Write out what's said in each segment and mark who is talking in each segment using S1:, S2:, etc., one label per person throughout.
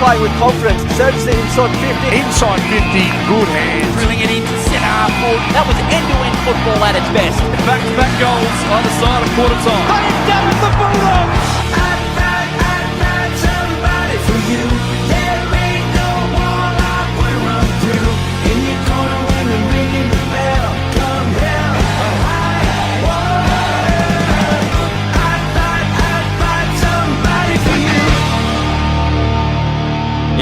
S1: playing with confidence. Serves it inside 50.
S2: Inside 50, good hands.
S3: Drilling it into centre half forward. That was end-to-end football at its best.
S4: Back-to-back goals either side of quarter time.
S3: They have done it, the Bulldogs!
S5: I'd find somebody for you. There ain't no wall I will run through. In your corner when I'm ringing the bell. Come hell or high water. I'd find somebody for you.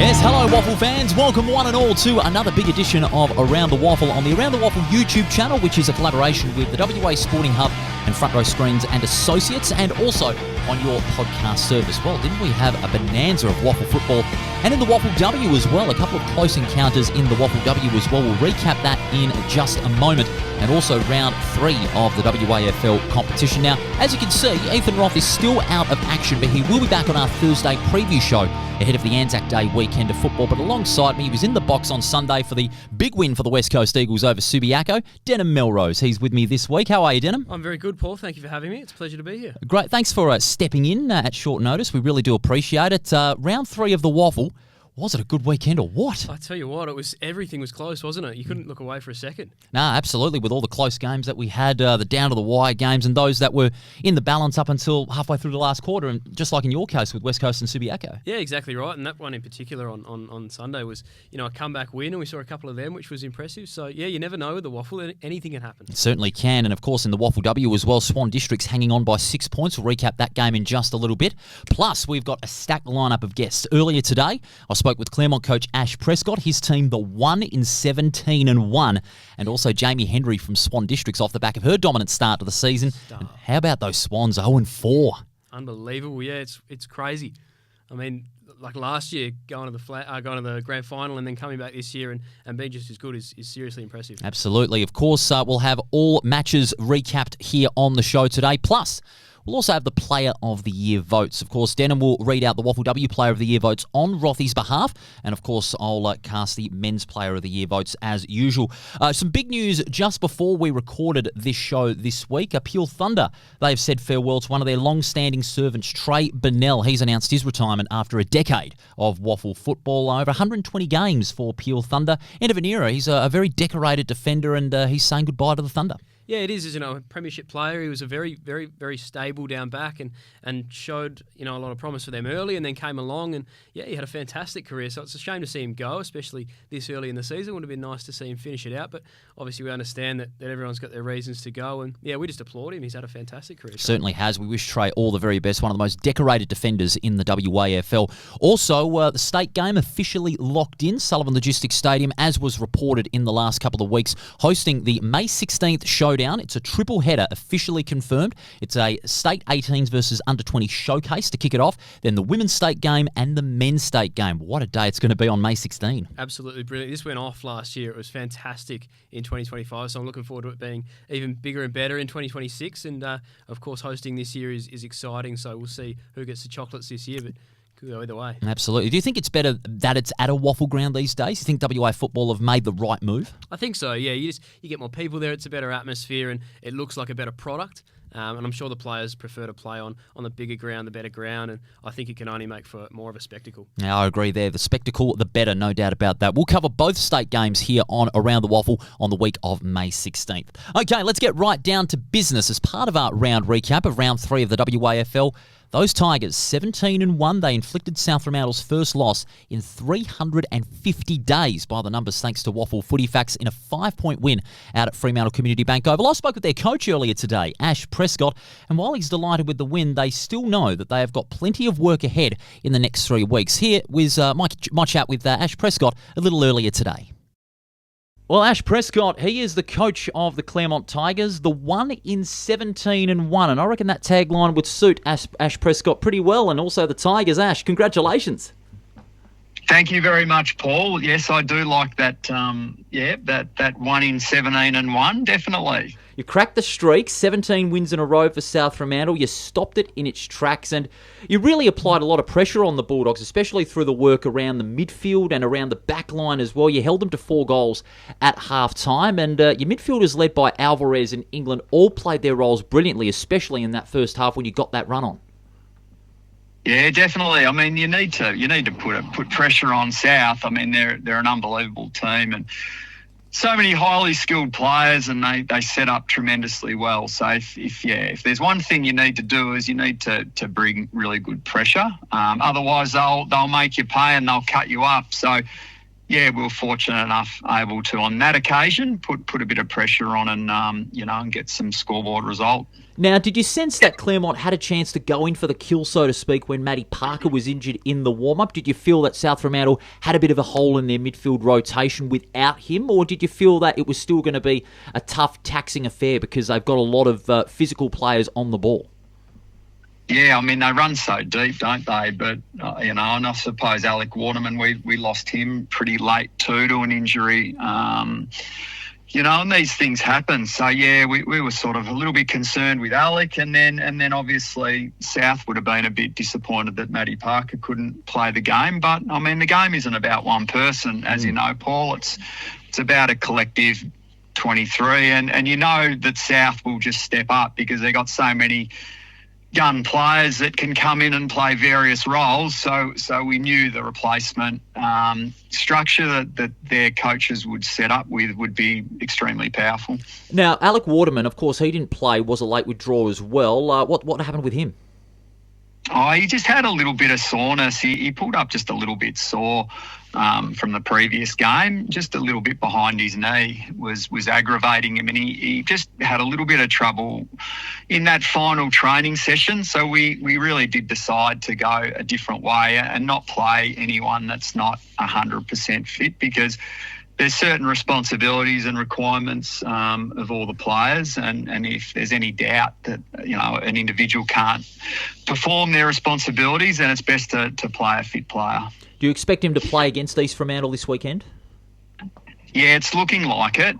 S6: Yes, hello WAFL fans. Welcome one and all to another big edition of Around the WAFL on the Around the WAFL YouTube channel, which is a collaboration with the WA Sporting Hub and Front Row Screens and Associates, and also on your podcast service. Well, didn't we have a bonanza of WAFL football and in the WAFL W as well? A couple of close encounters in the WAFL W as well. We'll recap that in just a moment. And also round 3 of the WAFL competition. Now, as you can see, Ethan Roth is still out of action, but he will be back on our Thursday preview show ahead of the Anzac Day weekend of football. But alongside me, he was in the box on Sunday for the big win for the West Coast Eagles over Subiaco, Denholm Melrose. He's with me this week. How are you, Denholm?
S7: I'm very good, Paul. Thank you for having me. It's a pleasure to be here.
S6: Great. Thanks for stepping in at short notice. We really do appreciate it. Round 3 of the WAFL. Was it a good weekend or what?
S7: I tell you what, everything was close, wasn't it? You couldn't look away for a second.
S6: No, absolutely. With all the close games that we had, the down to the wire games, and those that were in the balance up until halfway through the last quarter, and just like in your case with West Coast and Subiaco.
S7: Yeah, exactly right. And that one in particular on Sunday was, a comeback win, and we saw a couple of them, which was impressive. So yeah, you never know with the WAFL, anything can happen.
S6: It certainly can, and of course in the WAFL W as well, Swan District's hanging on by 6 points. We'll recap that game in just a little bit. Plus, we've got a stacked lineup of guests. Earlier today, I spoke with Claremont coach Ash Prescott, his team the 1-17-1, and also Jayme Henry from Swan Districts off the back of her dominant start to the season. And how about those Swans 0-4?
S7: Unbelievable, yeah, it's crazy. I mean, like last year, going to the grand final and then coming back this year and being just as good is seriously impressive.
S6: Absolutely. Of course, we'll have all matches recapped here on the show today. Plus, we'll also have the Player of the Year votes. Of course, Denholm will read out the WAFL W Player of the Year votes on Rothy's behalf. And, of course, I'll cast the Men's Player of the Year votes as usual. Some big news just before we recorded this show this week. Peel Thunder, they've said farewell to one of their long-standing servants, Trey Burnell. He's announced his retirement after a decade of WAFL football. Over 120 games for Peel Thunder. End of an era. He's a very decorated defender, and he's saying goodbye to the Thunder.
S7: Yeah, it is. A premiership player. He was a very, very, very stable down back and showed, a lot of promise for them early and then came along and, yeah, he had a fantastic career. So it's a shame to see him go, especially this early in the season. It would have been nice to see him finish it out. But obviously we understand that everyone's got their reasons to go. And, yeah, we just applaud him. He's had a fantastic career.
S6: Certainly has. We wish Trey all the very best. One of the most decorated defenders in the WAFL. Also, the state game officially locked in. Sullivan Logistics Stadium, as was reported in the last couple of weeks, hosting the May 16th showdown. It's a triple header officially confirmed. It's a state 18s versus under 20 showcase to kick it off, then the women's state game and the men's state game. What a day it's going to be on May 16.
S7: Absolutely brilliant. This went off last year. It was fantastic in 2025, so I'm looking forward to it being even bigger and better in 2026. And, of course, hosting this year is exciting, so we'll see who gets the chocolates this year, but could go either way.
S6: Absolutely. Do you think it's better that it's at a WAFL ground these days? You think WA football have made the right move?
S7: I think so, yeah. You get more people there, it's a better atmosphere, and it looks like a better product. And I'm sure the players prefer to play on the bigger ground, the better ground, and I think it can only make for more of a spectacle.
S6: Yeah, I agree there. The spectacle, the better, no doubt about that. We'll cover both state games here on Around the WAFL on the week of May 16th. Okay, let's get right down to business. As part of our round recap of round 3 of the WAFL, those Tigers, 17-1, they inflicted South Fremantle's first loss in 350 days by the numbers, thanks to WAFL Footy Facts in a 5-point win out at Fremantle Community Bank Oval. I spoke with their coach earlier today, Ash Prescott, and while he's delighted with the win, they still know that they have got plenty of work ahead in the next 3 weeks. Here was my chat with Ash Prescott a little earlier today. Well, Ash Prescott, he is the coach of the Claremont Tigers, the 1-17-1, and I reckon that tagline would suit Ash Prescott pretty well, and also the Tigers. Ash, congratulations.
S8: Thank you very much, Paul. Yes, I do like that. That 1-17-1, definitely.
S6: You cracked the streak, 17 wins in a row for South Fremantle. You stopped it in its tracks, and you really applied a lot of pressure on the Bulldogs, especially through the work around the midfield and around the back line as well. You held them to 4 goals at half-time, and your midfielders led by Alvarez and England all played their roles brilliantly, especially in that first half when you got that run on.
S8: Yeah, definitely. I mean, you need to put pressure on South. I mean, they're an unbelievable team and so many highly skilled players, and they set up tremendously well. So if there's one thing you need to do is you need to bring really good pressure. Otherwise, they'll make you pay and they'll cut you up. So. Yeah, we were fortunate enough able to, on that occasion, put a bit of pressure on and, and get some scoreboard result.
S6: Now, did you sense that Claremont had a chance to go in for the kill, so to speak, when Matty Parker was injured in the warm-up? Did you feel that South Fremantle had a bit of a hole in their midfield rotation without him, or did you feel that it was still going to be a tough, taxing affair because they've got a lot of physical players on the ball?
S8: Yeah, I mean, they run so deep, don't they? But, and I suppose Alec Waterman, we lost him pretty late too to an injury. And these things happen. So, yeah, we were sort of a little bit concerned with Alec. And then obviously South would have been a bit disappointed that Matty Parker couldn't play the game. But, I mean, the game isn't about one person, as you know, Paul. It's about a collective 23. And you know that South will just step up because they've got so many gun players that can come in and play various roles. So we knew the replacement structure that their coaches would set up with would be extremely powerful.
S6: Now, Alec Waterman, of course, he didn't play, was a late withdrawal as well. What happened with him?
S8: Oh, he just had a little bit of soreness. He pulled up just a little bit sore from the previous game. Just a little bit behind his knee was aggravating him, and he just had a little bit of trouble in that final training session. So we really did decide to go a different way and not play anyone that's not 100% fit, because there's certain responsibilities and requirements of all the players, and if there's any doubt that an individual can't perform their responsibilities, then it's best to play a fit player.
S6: Do you expect him to play against East Fremantle this weekend?
S8: Yeah, it's looking like it.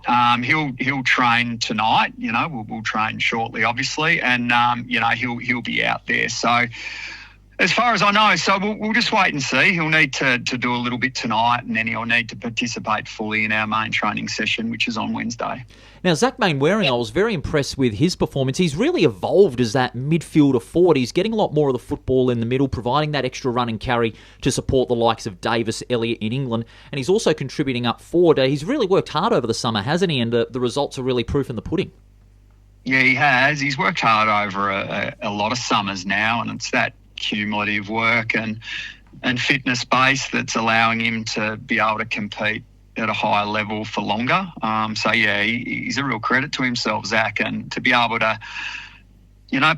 S8: He'll train tonight. We'll train shortly, obviously, and he'll be out there. So, as far as I know, so we'll just wait and see. He'll need to do a little bit tonight, and then he'll need to participate fully in our main training session, which is on Wednesday.
S6: Now, Zach Mainwaring, I was very impressed with his performance. He's really evolved as that midfielder forward. He's getting a lot more of the football in the middle, providing that extra run and carry to support the likes of Davis, Elliott in England, and he's also contributing up forward. He's really worked hard over the summer, hasn't he? And the results are really proof in the pudding.
S8: Yeah, he has. He's worked hard over a lot of summers now, and it's that cumulative work and fitness base that's allowing him to be able to compete at a higher level for longer. So yeah, he's a real credit to himself, Zach, and to be able to,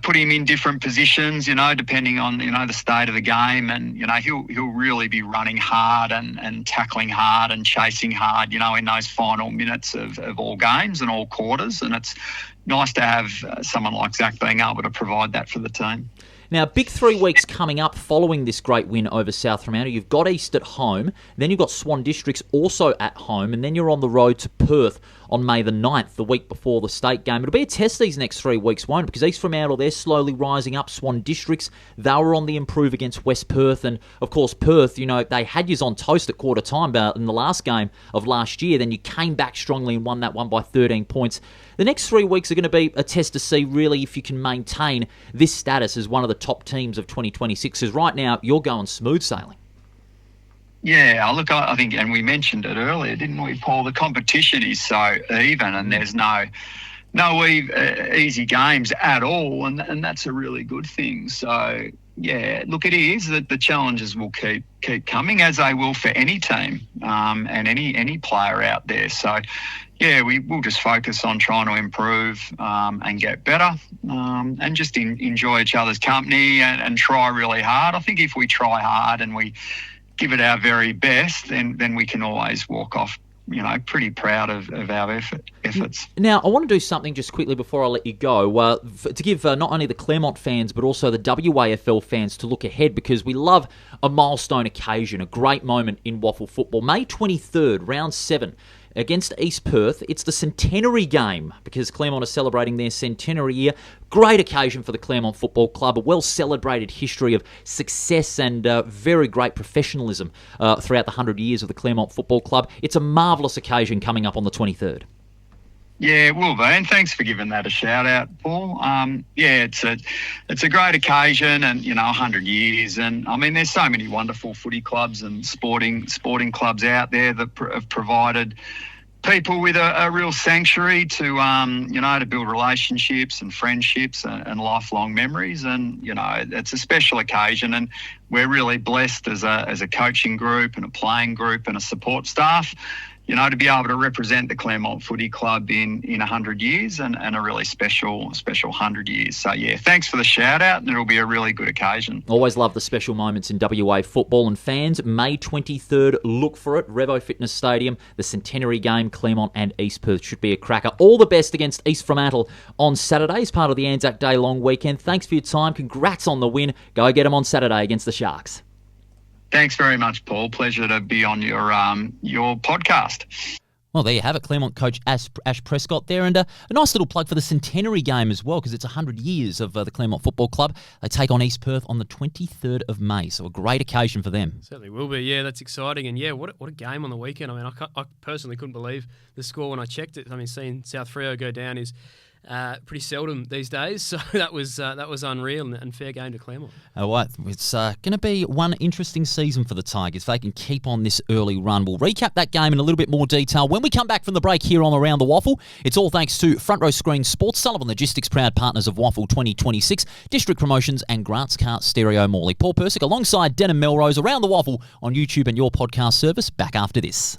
S8: put him in different positions, depending on, the state of the game, and, he'll really be running hard and tackling hard and chasing hard, in those final minutes of all games and all quarters. And it's nice to have someone like Zach being able to provide that for the team.
S6: Now, big 3 weeks coming up following this great win over South Fremantle. You've got East at home, then you've got Swan Districts also at home, and then you're on the road to Perth on May the 9th, the week before the state game. It'll be a test these next 3 weeks, won't it? Because East Fremantle, they're slowly rising up. Swan Districts, they were on the improve against West Perth, and of course Perth, they had you on toast at quarter time in the last game of last year. Then you came back strongly and won that one by 13 points. The next 3 weeks are going to be a test to see really if you can maintain this status as one of the top teams of 2026, because right now you're going smooth sailing.
S8: Yeah, look, I think, and we mentioned it earlier, didn't we, Paul? The competition is so even, and there's no easy games at all, and that's a really good thing. So, yeah, look, it is that the challenges will keep coming, as they will for any team and any player out there. So, yeah, we'll just focus on trying to improve and get better and just enjoy each other's company and try really hard. I think if we try hard and we give it our very best, then we can always walk off, pretty proud of our efforts.
S6: Now, I want to do something just quickly before I let you go, to give not only the Claremont fans, but also the WAFL fans to look ahead, because we love a milestone occasion, a great moment in WAFL football. May 23rd, round 7. Against East Perth. It's the centenary game because Claremont are celebrating their centenary year. Great occasion for the Claremont Football Club, a well-celebrated history of success and very great professionalism throughout the 100 years of the Claremont Football Club. It's a marvellous occasion coming up on the 23rd.
S8: Yeah, it will be, and thanks for giving that a shout out, Paul. It's a great occasion, and 100 years, and I mean, there's so many wonderful footy clubs and sporting clubs out there that have provided people with a real sanctuary to to build relationships and friendships and lifelong memories, and it's a special occasion, and we're really blessed as a coaching group and a playing group and a support staff, to be able to represent the Claremont Footy Club in 100 years and a really special 100 years. So, yeah, thanks for the shout-out, and it'll be a really good occasion.
S6: Always love the special moments in WA football, and fans, May 23rd, look for it. Revo Fitness Stadium, the centenary game, Claremont and East Perth should be a cracker. All the best against East Fremantle on Saturday as part of the Anzac Day long weekend. Thanks for your time. Congrats on the win. Go get them on Saturday against the Sharks.
S8: Thanks very much, Paul. Pleasure to be on your podcast.
S6: Well, there you have it. Claremont coach Ash Prescott there, and a nice little plug for the centenary game as well, because it's 100 years of the Claremont Football Club. They take on East Perth on the 23rd of May, so a great occasion for them.
S7: Certainly will be. Yeah, that's exciting, and yeah, what a game on the weekend. I mean, I personally couldn't believe the score when I checked it. I mean, seeing South Freo go down is pretty seldom these days, so that was unreal and fair game to Claremont.
S6: All right, it's going to be one interesting season for the Tigers if they can keep on this early run. We'll recap that game in a little bit more detail when we come back from the break here on Around the WAFL. It's all thanks to Front Row Screen Sports, Sullivan Logistics, proud partners of WAFL 2026, District Promotions and Grants Car Stereo Morley. Paul Persic alongside Denholm Melrose, Around the WAFL on YouTube and your podcast service. Back after this.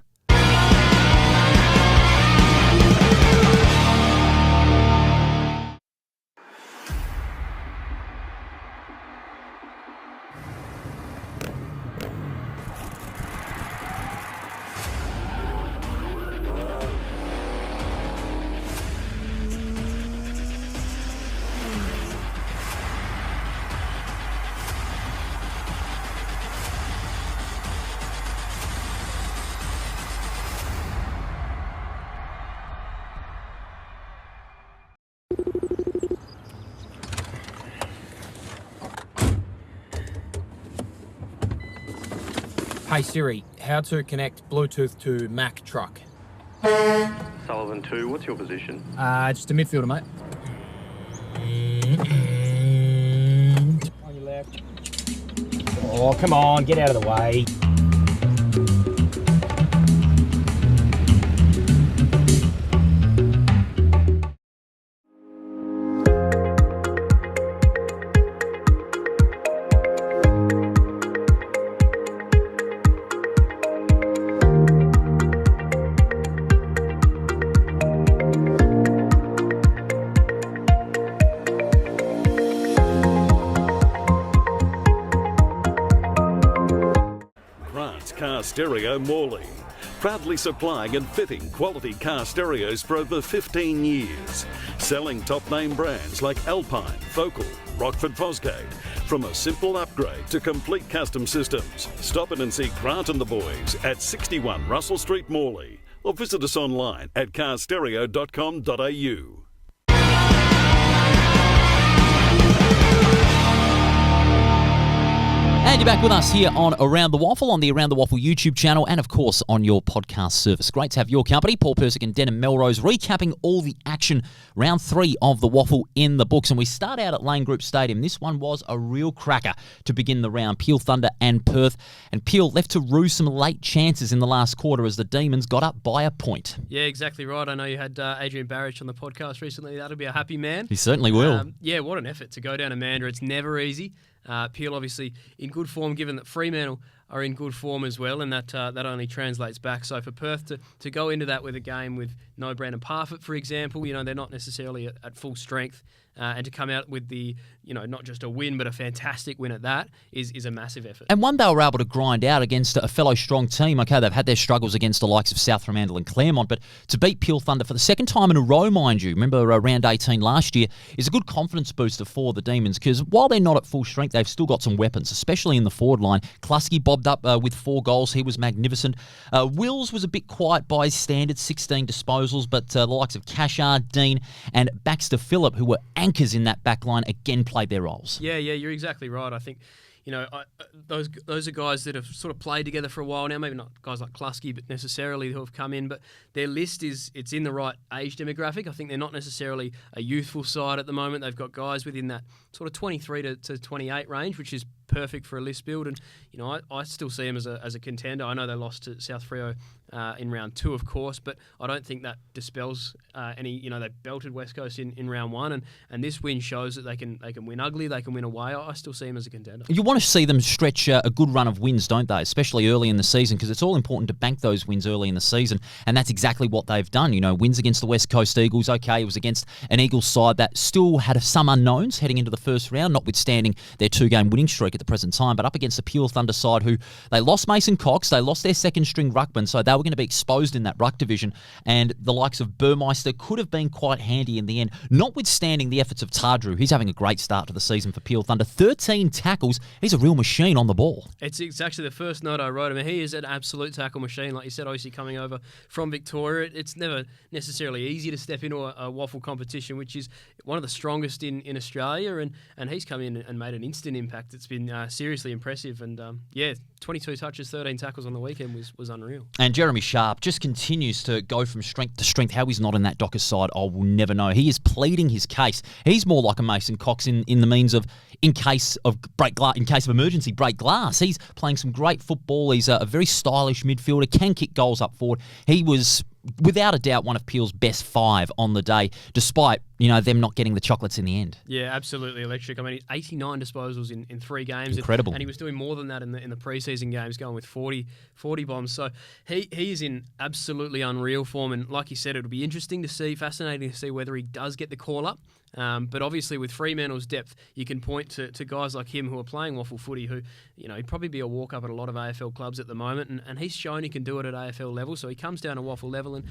S9: Hey Siri, how to connect Bluetooth to Mac truck?
S10: Sullivan 2, what's your position?
S9: Just a midfielder, mate. On your left. Oh, come on, get out of the way.
S11: Car Stereo Morley, proudly supplying and fitting quality car stereos for over 15 years, selling top name brands like Alpine, Focal, Rockford Fosgate. From a simple upgrade to complete custom systems, stop in and see Grant and the boys at 61 Russell Street, Morley, or visit us online at carstereo.com.au.
S6: And you're back with us here on Around the WAFL, on the Around the WAFL YouTube channel, and of course on your podcast service. Great to have your company, Paul Persic and Denholm Melrose, recapping all the action. Round 3 of the WAFL in the books, and we start out at Lane Group Stadium. This one was a real cracker to begin the round. Peel Thunder and Perth, and Peel left to rue some late chances in the last quarter as the Demons got up by a point.
S7: Yeah, exactly right. I know you had Adrian Barrich on the podcast recently. That'll be a happy man.
S6: He certainly will.
S7: Yeah, what an effort to go down to Mandurah. It's never easy. Peel obviously in good form, given that Fremantle are in good form as well, and that only translates back. So for Perth to go into that with a game with no Brandon Parfitt, for example, they're not necessarily at full strength, and to come out with the, not just a win, but a fantastic win at that is a massive effort.
S6: And one they were able to grind out against a fellow strong team. Okay, they've had their struggles against the likes of South Fremantle and Claremont, but to beat Peel Thunder for the second time in a row, mind you, remember round 18 last year, is a good confidence booster for the Demons, because while they're not at full strength, they've still got some weapons, especially in the forward line. Klusky bobbed up with 4 goals. He was magnificent. Wills was a bit quiet by his standards, 16 disposals, but the likes of Cashard, Dean and Baxter Phillip, who were anchors in that back line, again played their roles.
S7: Yeah, you're exactly right. I think, those are guys that have sort of played together for a while now. Maybe not guys like Klusky, but necessarily who have come in. But their list it's in the right age demographic. I think they're not necessarily a youthful side at the moment. They've got guys within that sort of 23 to 28 range, which is perfect for a list build. And I still see them as a contender. I know they lost to South Freo in round 2, of course, but I don't think that dispels any. They belted West Coast in round 1, and this win shows that they can win ugly, they can win away. I still see them as a contender.
S6: You want to see them stretch a good run of wins, don't they? Especially early in the season, because it's all important to bank those wins early in the season, and that's exactly what they've done. Wins against the West Coast Eagles. Okay, it was against an Eagles side that still had some unknowns heading into the first round, notwithstanding their 2-game winning streak at the present time, but up against the Peel Thunder side who they lost Mason Cox, they lost their second string ruckman, so they were going to be exposed in that ruck division, and the likes of Burmeister could have been quite handy in the end, notwithstanding the efforts of Tardrew. He's having a great start to the season for Peel Thunder. 13 tackles. He's a real machine on the ball.
S7: It's actually the first note I wrote. I mean, he is an absolute tackle machine. Like you said, obviously coming over from Victoria, it's never necessarily easy to step into a WAFL competition, which is one of the strongest in Australia, and he's come in and made an instant impact. It's been seriously impressive, and 22 touches, 13 tackles on the weekend was unreal.
S6: And Jeremy Sharp just continues to go from strength to strength. How he's not in that Dockers side, I will never know. He is pleading his case. He's more like a Mason Cox in the means of in case of emergency, break glass. He's playing some great football. He's a very stylish midfielder, can kick goals up forward. He was without a doubt one of Peel's best 5 on the day, despite them not getting the chocolates in the end.
S7: Yeah, absolutely electric. I mean, 89 disposals in 3 games.
S6: Incredible.
S7: And he was doing more than that in the preseason games, going with 40 bombs. So he is in absolutely unreal form. And like you said, it'll be interesting to see, fascinating to see whether he does get the call up. But obviously with Fremantle's depth, you can point to guys like him who are playing WAFL footy who, he'd probably be a walk-up at a lot of AFL clubs at the moment. And he's shown he can do it at AFL level. So he comes down to WAFL level, and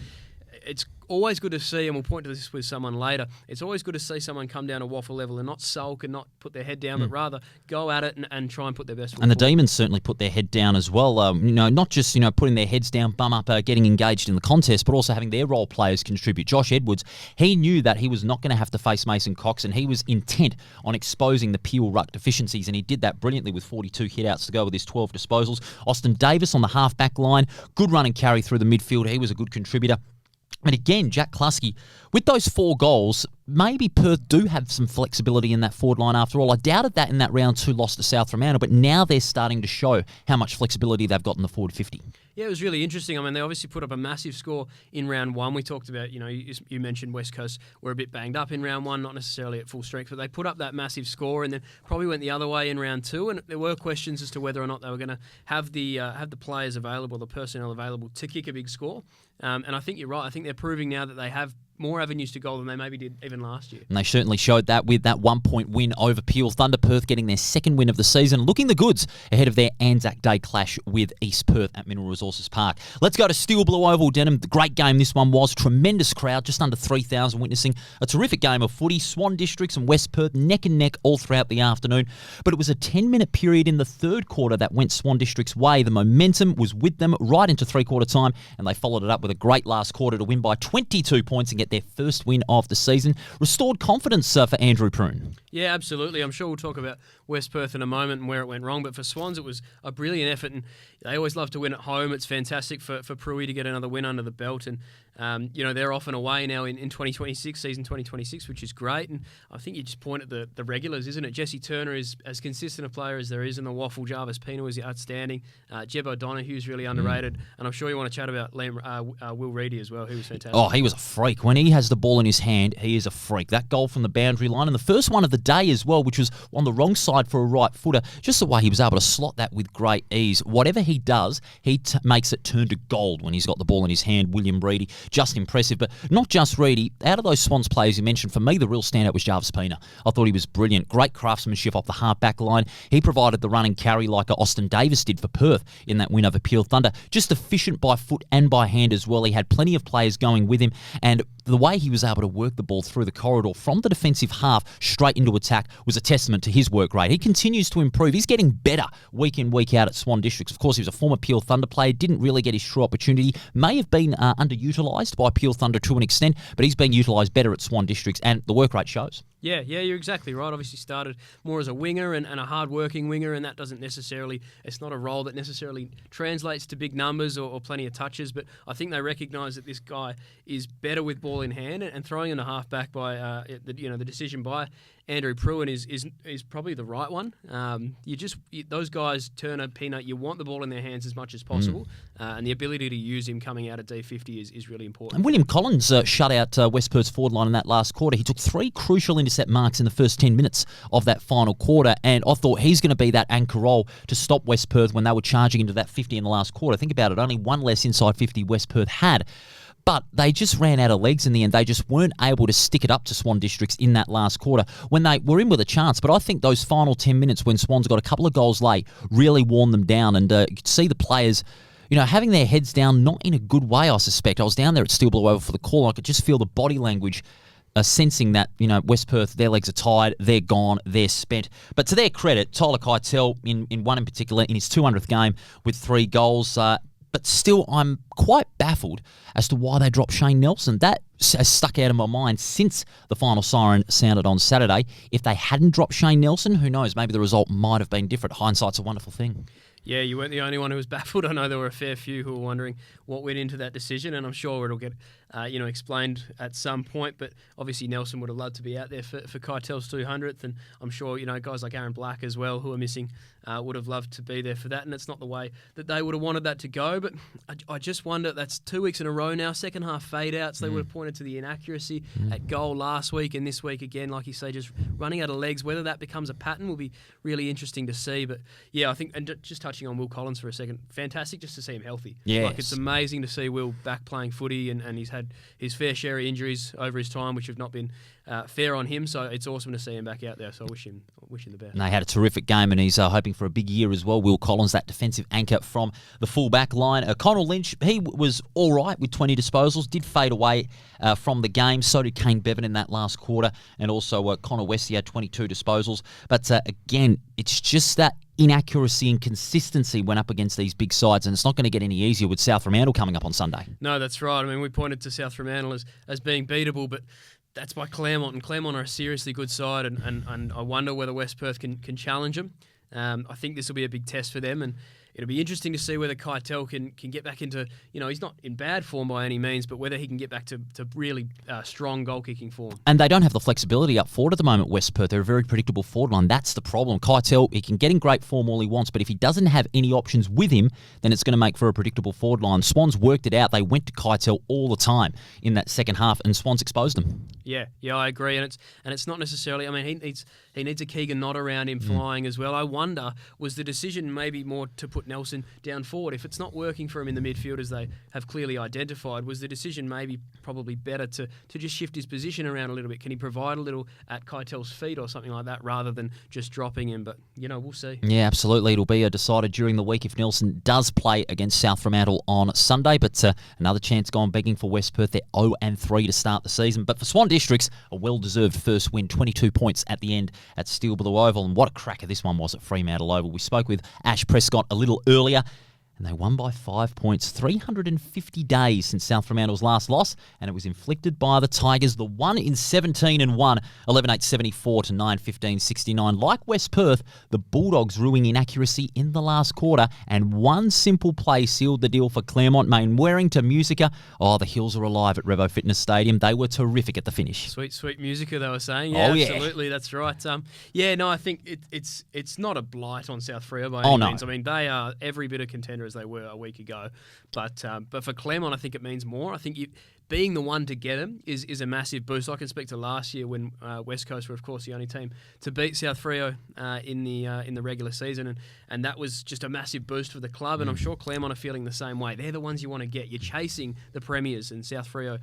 S7: it's always good to see, and we'll point to this with someone later, it's always good to see someone come down to WAFL level and not sulk and not put their head down, but rather go at it and try and put their best foot
S6: And the
S7: forward.
S6: Demons certainly put their head down as well. Not just, putting their heads down, bum up, getting engaged in the contest, but also having their role players contribute. Josh Edwards, he knew that he was not going to have to face Mason Cox, and he was intent on exposing the Peel ruck deficiencies, and he did that brilliantly with 42 hit-outs to go with his 12 disposals. Austin Davis on the half-back line, good run and carry through the midfield. He was a good contributor. And again, Jack Klusky, with those 4 goals, maybe Perth do have some flexibility in that forward line after all. I doubted that in that round 2 loss to South Fremantle, but now they're starting to show how much flexibility they've got in the forward 50.
S7: Yeah, it was really interesting. I mean, they obviously put up a massive score in round 1. We talked about, you mentioned West Coast were a bit banged up in round 1, not necessarily at full strength, but they put up that massive score and then probably went the other way in round 2. And there were questions as to whether or not they were going to have the players available, the personnel available to kick a big score. And I think you're right. I think they're proving now that they have more avenues to goal than they maybe did even last year.
S6: And they certainly showed that with that 1-point win over Peel Thunder. Perth getting their 2nd win of the season, looking the goods ahead of their Anzac Day clash with East Perth at Mineral Resources Park. Let's go to Steel Blue Oval, Denham. The great game this one was. Tremendous crowd, just under 3,000 witnessing a terrific game of footy. Swan Districts and West Perth neck and neck all throughout the afternoon. But it was a 10-minute period in the 3rd quarter that went Swan Districts' way. The momentum was with them right into 3-quarter time, and they followed it up with a great last quarter to win by 22 points and get their first win of the season. Restored confidence for Andrew Prune.
S7: Yeah, absolutely. I'm sure we'll talk about West Perth in a moment and where it went wrong, but for Swans it was a brilliant effort, and they always love to win at home. It's fantastic for Pruey to get another win under the belt, and they're off and away now in 2026, season 2026, which is great. And I think you just point at the regulars, isn't it? Jesse Turner is as consistent a player as there is in the WAFL. Jarvis Pino is outstanding. Jeb O'Donoghue's really underrated, and I'm sure you want to chat about Will Reedy as well. He was fantastic.
S6: Oh, he was a freak. When he has the ball in his hand, he is a freak. That goal from the boundary line, and the first one of the day as well, which was on the wrong side for a right footer, just the way he was able to slot that with great ease. Whatever he does, he makes it turn to gold when he's got the ball in his hand. William Reedy, just impressive. But not just Reedy. Out of those Swans players you mentioned, for me, the real standout was Jarvis Pina. I thought he was brilliant. Great craftsmanship off the half-back line. He provided the run and carry like Austin Davis did for Perth in that win over Peel Thunder. Just efficient by foot and by hand as well. He had plenty of players going with him, and the way he was able to work the ball through the corridor from the defensive half straight into attack was a testament to his work rate. He continues to improve. He's getting better week in, week out at Swan Districts. Of course, he was a former Peel Thunder player, didn't really get his true opportunity, may have been underutilised by Peel Thunder to an extent, but he's being utilised better at Swan Districts, and the work rate shows.
S7: Yeah, you're exactly right. Obviously started more as a winger and a hard-working winger, and that doesn't necessarily, it's not a role that necessarily translates to big numbers or plenty of touches, but I think they recognise that this guy is better with ball in hand, and throwing in a half-back by, the decision by Andrew Pruitt is probably the right one. Those guys, Turner, Peanut, you want the ball in their hands as much as possible, and the ability to use him coming out of D50 is really important.
S6: And William Collins shut out West Perth's forward line in that last quarter. He took 3 crucial intercept marks in the first 10 minutes of that final quarter, and I thought he's going to be that anchor role to stop West Perth when they were charging into that 50 in the last quarter. Think about it, only one less inside 50 West Perth had. But they just ran out of legs in the end. They just weren't able to stick it up to Swan Districts in that last quarter when they were in with a chance. But I think those final 10 minutes when Swans got a couple of goals late really worn them down. And you could see the players, having their heads down, not in a good way, I suspect. I was down there at Steel Blue Oval for the call. I could just feel the body language sensing that, West Perth, their legs are tired, they're gone, they're spent. But to their credit, Tyler Keitel, in one in particular, in his 200th game with 3 goals, but still, I'm quite baffled as to why they dropped Shane Nelson. That has stuck out of my mind since the final siren sounded on Saturday. If they hadn't dropped Shane Nelson, who knows, maybe the result might have been different. Hindsight's a wonderful thing.
S7: Yeah, you weren't the only one who was baffled. I know there were a fair few who were wondering what went into that decision, and I'm sure it'll get explained at some point. But obviously Nelson would have loved to be out there for Keitel's 200th, and I'm sure guys like Aaron Black as well, who are missing, would have loved to be there for that. And it's not the way that they would have wanted that to go. But I just wonder, that's 2 weeks in a row now, second half fade outs. They would have pointed to the inaccuracy at goal last week, and this week again, like you say, just running out of legs. Whether that becomes a pattern will be really interesting to see. But yeah, I think, and just touching on Will Collins for a second, fantastic just to see him healthy.
S6: Yes.
S7: It's amazing to see Will back playing footy, and he's had his fair share of injuries over his time, which have not been fair on him. So it's awesome to see him back out there. So I wish him the best.
S6: And they had a terrific game, and he's hoping for a big year as well. Will Collins, that defensive anchor from the full-back line. Connell Lynch, he was all right with 20 disposals, did fade away from the game. So did Kane Bevan in that last quarter, and also Connor West, he had 22 disposals. But again, it's just that inaccuracy and consistency went up against these big sides, and it's not going to get any easier with South Fremantle coming up on Sunday.
S7: No, that's right. I mean, we pointed to South Fremantle as being beatable, but that's by Claremont, and Claremont are a seriously good side, and I wonder whether West Perth can challenge them. I think this will be a big test for them, and it'll be interesting to see whether Keitel can get back into, he's not in bad form by any means, but whether he can get back to really strong goal-kicking form.
S6: And they don't have the flexibility up forward at the moment, West Perth. They're a very predictable forward line. That's the problem. Keitel, he can get in great form all he wants, but if he doesn't have any options with him, then it's going to make for a predictable forward line. Swans worked it out. They went to Keitel all the time in that second half, and Swans exposed them.
S7: Yeah, I agree, and it's not necessarily. I mean, he needs a Keegan Knott around him flying as well. I wonder, was the decision maybe more to put Nelson down forward? If it's not working for him in the midfield as they have clearly identified, was the decision maybe probably better to just shift his position around a little bit? Can he provide a little at Keitel's feet or something like that rather than just dropping him? But we'll see. Yeah,
S6: absolutely. It'll be decided during the week if Nelson does play against South Fremantle on Sunday. But another chance gone begging for West Perth. They're 0-3 to start the season. But for Swan Districts, a well-deserved first win, 22 points at the end at Steel Blue Oval. And what a cracker this one was at Fremantle Oval. We spoke with Ash Prescott a little earlier, and they won by 5 points. 350 days since South Fremantle's last loss, and it was inflicted by the Tigers. The 1 in 17 and 1, 11-8-74 to 9-15-69. Like West Perth, the Bulldogs ruining inaccuracy in the last quarter, and one simple play sealed the deal for Claremont. Mainwaring to Musica. Oh, the Hills are alive at Revo Fitness Stadium. They were terrific at the finish.
S7: Sweet Musica, they were saying. Yeah, absolutely, that's right. I think it's not a blight on South Freo by any means. I mean, they are every bit of contender as they were a week ago. But for Claremont, I think it means more. I think being the one to get them is a massive boost. I can speak to last year when West Coast were, of course, the only team to beat South Freo in the regular season, and that was just a massive boost for the club. And I'm sure Claremont are feeling the same way. They're the ones you want to get. You're chasing the premiers, and South Freo,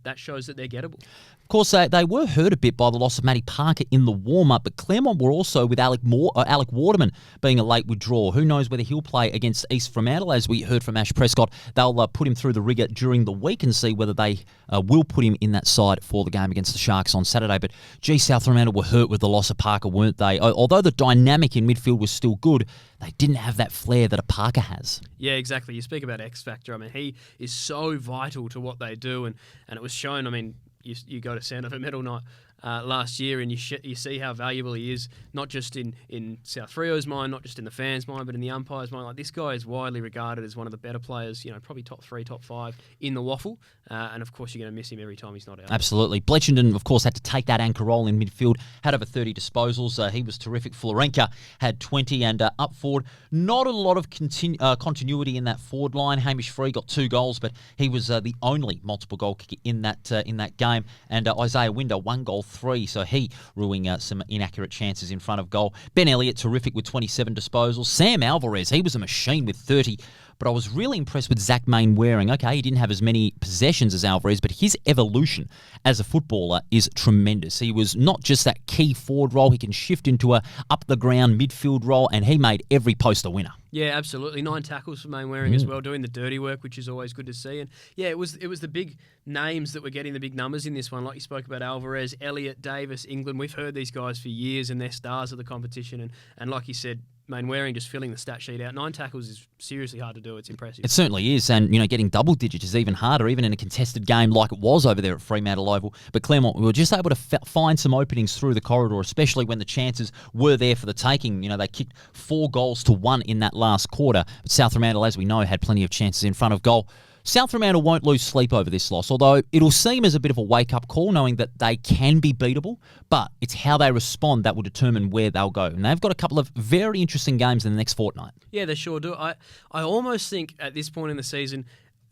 S7: that shows that they're gettable.
S6: Of course, they were hurt a bit by the loss of Matty Parker in the warm-up, but Claremont were also with Alec Waterman being a late withdrawal. Who knows whether he'll play against East Fremantle? As we heard from Ash Prescott, they'll put him through the rigour during the week and see whether they will put him in that side for the game against the Sharks on Saturday. But, South Fremantle were hurt with the loss of Parker, weren't they? Although the dynamic in midfield was still good, they didn't have that flair that a Parker has. Yeah,
S7: exactly. You speak about X Factor. I mean, he is so vital to what they do, and it was shown. I mean, you go to Sound of a Metal night last year, and you see how valuable he is, not just in South Freo's mind, not just in the fans' mind, but in the umpire's mind. Like, this guy is widely regarded as one of the better players, probably top 3, top 5 in the WAFL, and of course you're going to miss him every time he's not out.
S6: Absolutely. Bletchenden, of course, had to take that anchor role in midfield, had over 30 disposals. He was terrific. Florenka had 20, and up forward, not a lot of continuity in that forward line. Hamish Free got 2 goals, but he was the only multiple goal kicker in that game, and Isaiah Winder 1 goal, 3, so he ruining some inaccurate chances in front of goal. Ben Elliott, terrific with 27 disposals. Sam Alvarez, he was a machine with 30. But I was really impressed with Zach Mainwaring. Okay, he didn't have as many possessions as Alvarez, but his evolution as a footballer is tremendous. He was not just that key forward role. He can shift into a up-the-ground midfield role, and he made every post a winner.
S7: Yeah, absolutely. 9 tackles for Mainwaring as well, doing the dirty work, which is always good to see. And yeah, it was the big names that were getting the big numbers in this one. Like you spoke about, Alvarez, Elliott, Davis, England. We've heard these guys for years, and they're stars of the competition. And like you said, Mainwaring just filling the stat sheet out. 9 tackles is seriously hard to do. It's impressive.
S6: It certainly is, and getting double digits is even harder, even in a contested game like it was over there at Fremantle Oval. But Claremont, we were just able to find some openings through the corridor, especially when the chances were there for the taking. They kicked 4 goals to 1 in that last quarter. But South Fremantle, as we know, had plenty of chances in front of goal. South Fremantle won't lose sleep over this loss, although it'll seem as a bit of a wake-up call knowing that they can be beatable, but it's how they respond that will determine where they'll go. And they've got a couple of very interesting games in the next fortnight.
S7: Yeah, they sure do. I almost think at this point in the season,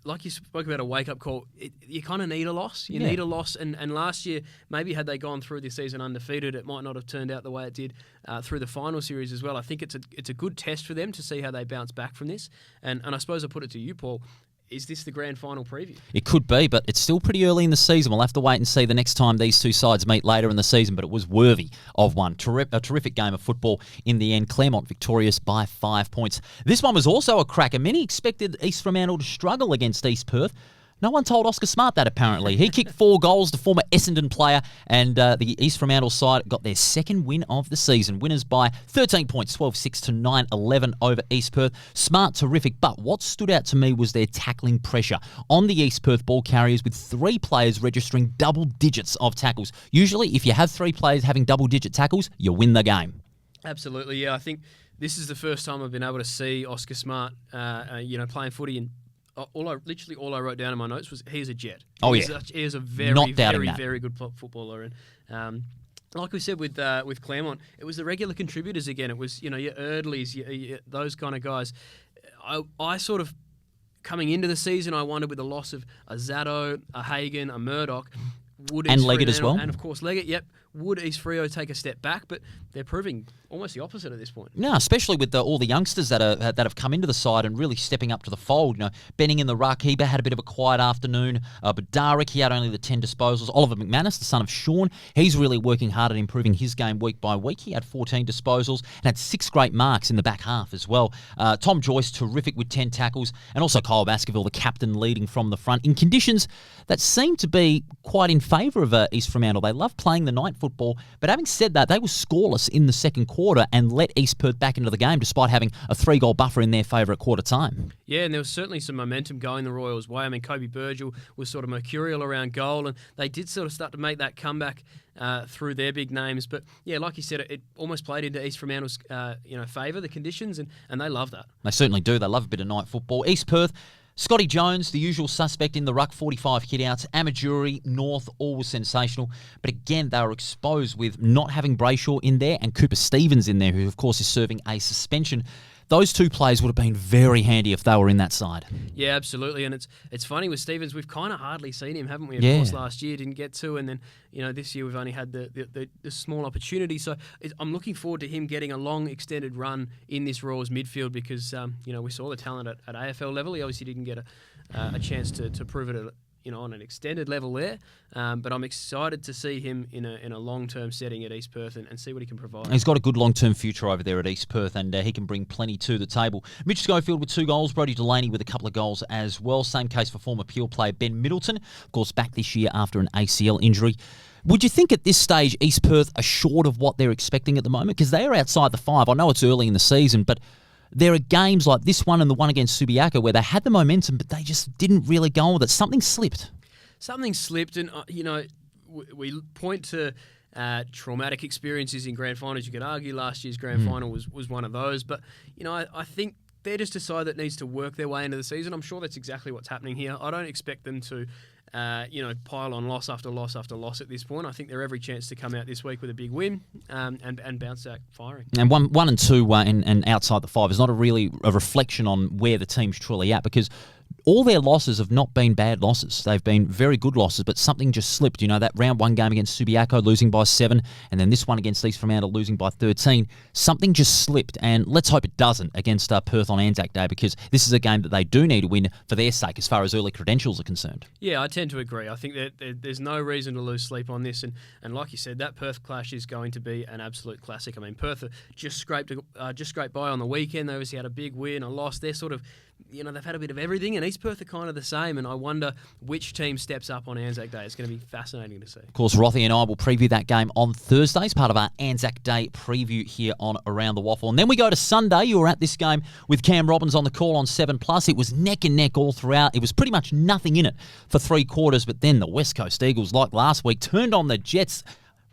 S7: like you spoke about a wake-up call, you kind of need a loss. You need a loss. And last year, maybe had they gone through this season undefeated, it might not have turned out the way it did through the final series as well. I think it's a good test for them to see how they bounce back from this. And I suppose I put it to you, Paul, is this the grand final preview?
S6: It could be, but it's still pretty early in the season. We'll have to wait and see the next time these two sides meet later in the season, but it was worthy of one. A terrific game of football in the end. Claremont victorious by 5 points. This one was also a cracker. Many expected East Fremantle to struggle against East Perth. No one told Oscar Smart that, apparently. He kicked 4 goals, the former Essendon player, and the East Fremantle side got their second win of the season. Winners by 13 points, 12-6 to 9-11 over East Perth. Smart, terrific, but what stood out to me was their tackling pressure on the East Perth ball carriers, with 3 players registering double digits of tackles. Usually, if you have 3 players having double-digit tackles, you win the game.
S7: Absolutely, yeah. I think this is the first time I've been able to see Oscar Smart, playing footy, and all I wrote down in my notes was he's a jet. He is a very, very, very good footballer. And like we said with Claremont, it was the regular contributors again. It was your Erdleys, those kind of guys. I sort of, coming into the season, I wondered with the loss of a Zaddo, a Hagan, a Murdoch, would
S6: and Leggett as well,
S7: and of course Leggett. Yep. Would East Freo take a step back? But they're proving almost the opposite at this point.
S6: No, especially with all the youngsters that have come into the side and really stepping up to the fold. Benning in the ruck, Heber had a bit of a quiet afternoon. But Darrick, he had only the 10 disposals. Oliver McManus, the son of Sean, he's really working hard at improving his game week by week. He had 14 disposals and had 6 great marks in the back half as well. Tom Joyce, terrific with 10 tackles, and also Kyle Baskerville, the captain, leading from the front in conditions that seem to be quite in favour of East Fremantle. They love playing the night football, but having said that, they were scoreless in the second quarter and let East Perth back into the game despite having a 3-goal buffer in their favour at quarter time.
S7: Yeah, and there was certainly some momentum going the Royals' way. I mean, Kobe Burgell was sort of mercurial around goal, and they did sort of start to make that comeback through their big names. But yeah, like you said, it almost played into East Fremantle's favour, the conditions, and they love that.
S6: They certainly do. They love a bit of night football. East Perth, Scotty Jones, the usual suspect in the ruck, 45 hit-outs. Amajuri, North, all was sensational. But again, they were exposed with not having Brayshaw in there and Cooper Stevens in there, who, of course, is serving a suspension. Those 2 players would have been very handy if they were in that side.
S7: Yeah, absolutely. And it's funny with Stevens, we've kind of hardly seen him, haven't we? Of course, last year didn't get to, and then this year we've only had the small opportunity. So I'm looking forward to him getting a long, extended run in this Royals midfield because we saw the talent at AFL level. He obviously didn't get a chance to prove it on an extended level there, but I'm excited to see him in a long-term setting at East Perth and see what he can provide.
S6: He's got a good long-term future over there at East Perth, and he can bring plenty to the table. Mitch Schofield with 2 goals, Brodie Delaney with a couple of goals as well. Same case for former Peel player Ben Middleton, of course back this year after an ACL injury. Would you think at this stage East Perth are short of what they're expecting at the moment? Because they are outside the 5. I know it's early in the season, but there are games like this one and the one against Subiaco where they had the momentum, but they just didn't really go on with it. Something slipped.
S7: Something slipped, and we point to traumatic experiences in grand finals. You could argue last year's grand final was one of those. But, I think they're just a side that needs to work their way into the season. I'm sure that's exactly what's happening here. I don't expect them to pile on loss after loss after loss at this point. I think they're every chance to come out this week with a big win and bounce back firing.
S6: And one and two and outside the five is not a reflection on where the team's truly at, because all their losses have not been bad losses. They've been very good losses, but something just slipped. That round one game against Subiaco losing by 7, and then this one against East Fremantle losing by 13. Something just slipped, and let's hope it doesn't against Perth on Anzac Day, because this is a game that they do need to win for their sake as far as early credentials are concerned.
S7: Yeah, I tend to agree. I think that there's no reason to lose sleep on this, and like you said, that Perth clash is going to be an absolute classic. I mean, Perth just scraped by on the weekend. They obviously had a big win, a loss. They're sort of, they've had a bit of everything, and East Perth are kind of the same, and I wonder which team steps up on Anzac Day. It's going to be fascinating to see.
S6: Of course, Rothy and I will preview that game on Thursday as part of our Anzac Day preview here on Around the WAFL. And then we go to Sunday. You were at this game with Cam Robbins on the call on 7+. It was neck and neck all throughout. It was pretty much nothing in it for 3 quarters, but then the West Coast Eagles, like last week, turned on the Jets,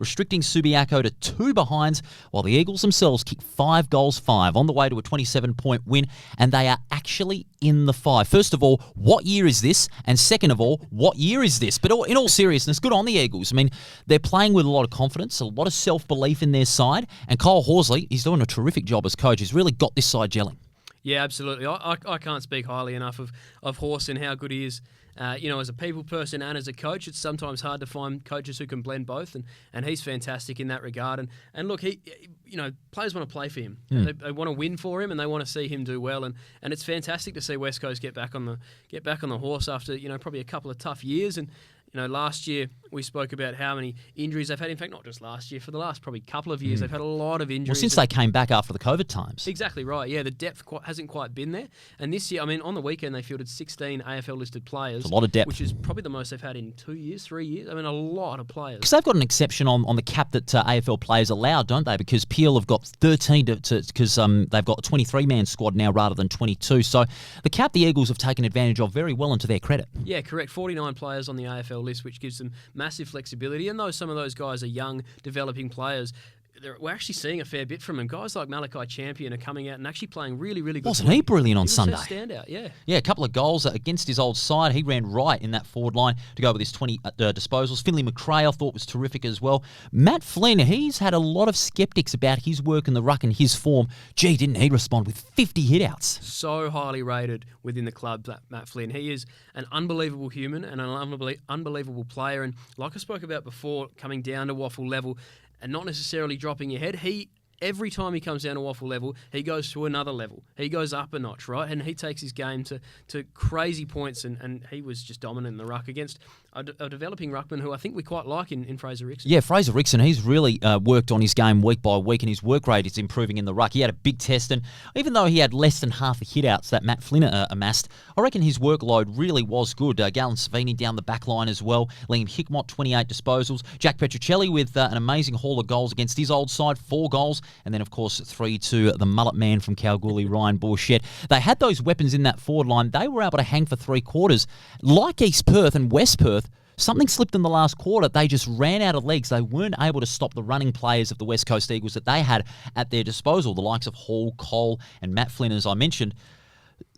S6: restricting Subiaco to 2 behinds, while the Eagles themselves kicked 5 goals 5 on the way to a 27-point win, and they are actually in the 5. First of all, what year is this? And second of all, what year is this? But in all seriousness, good on the Eagles. I mean, they're playing with a lot of confidence, a lot of self-belief in their side, and Kyle Horsley, he's doing a terrific job as coach. He's really got this side gelling.
S7: Yeah, absolutely. I can't speak highly enough of Horse and how good he is. As a people person and as a coach, it's sometimes hard to find coaches who can blend both, and he's fantastic in that regard. And look, players want to play for him. They want to win for him, and they want to see him do well. And it's fantastic to see West Coast get back on the horse after probably a couple of tough years. And last year we spoke about how many injuries they've had. In fact, not just last year, for the last probably couple of years, they've had a lot of injuries.
S6: Well, since they came back after the COVID times.
S7: Exactly right. Yeah, the depth hasn't quite been there. And this year, I mean, on the weekend they fielded 16 AFL-listed players.
S6: It's a lot of depth.
S7: Which is probably the most they've had in 2 years, 3 years. I mean, a lot of players.
S6: Because they've got an exception on the cap that AFL players allowed, don't they? Because Peel have got 13 because they've got a 23-man squad now rather than 22. So the cap the Eagles have taken advantage of very well, and to their credit.
S7: Yeah, correct. 49 players on the AFL list, which gives them massive flexibility. And though some of those guys are young, developing players, we're actually seeing a fair bit from them. Guys like Malachi Champion are coming out and actually playing really, really good.
S6: Wasn't he brilliant on Sunday?
S7: He was a standout, yeah.
S6: Yeah, a couple of goals against his old side. He ran right in that forward line to go with his 20 disposals. Finley McRae, I thought, was terrific as well. Matt Flynn, he's had a lot of skeptics about his work in the ruck and his form. Gee, didn't he respond with 50 hitouts?
S7: So highly rated within the club, Matt Flynn. He is an unbelievable human and an unbelievable player. And like I spoke about before, coming down to WAFL level, and not necessarily dropping your head. Every time he comes down to WAFL level, he goes to another level. He goes up a notch, right? And he takes his game to crazy points, and he was just dominant in the ruck against a developing ruckman who I think we quite like in Fraser Rickson.
S6: Yeah, Fraser Rickson, he's really worked on his game week by week, and his work rate is improving in the ruck. He had a big test, and even though he had less than half the hitouts that Matt Flynn amassed, I reckon his workload really was good. Galen Savini down the back line as well. Liam Hickmott, 28 disposals. Jack Petruccelli with an amazing haul of goals against his old side, 4 goals. And then, of course, 3 to the mullet man from Kalgoorlie, Ryan Bourchette. They had those weapons in that forward line. They were able to hang for 3 quarters. Like East Perth and West Perth, something slipped in the last quarter. They just ran out of legs. They weren't able to stop the running players of the West Coast Eagles that they had at their disposal, the likes of Hall, Cole, and Matt Flynn, as I mentioned.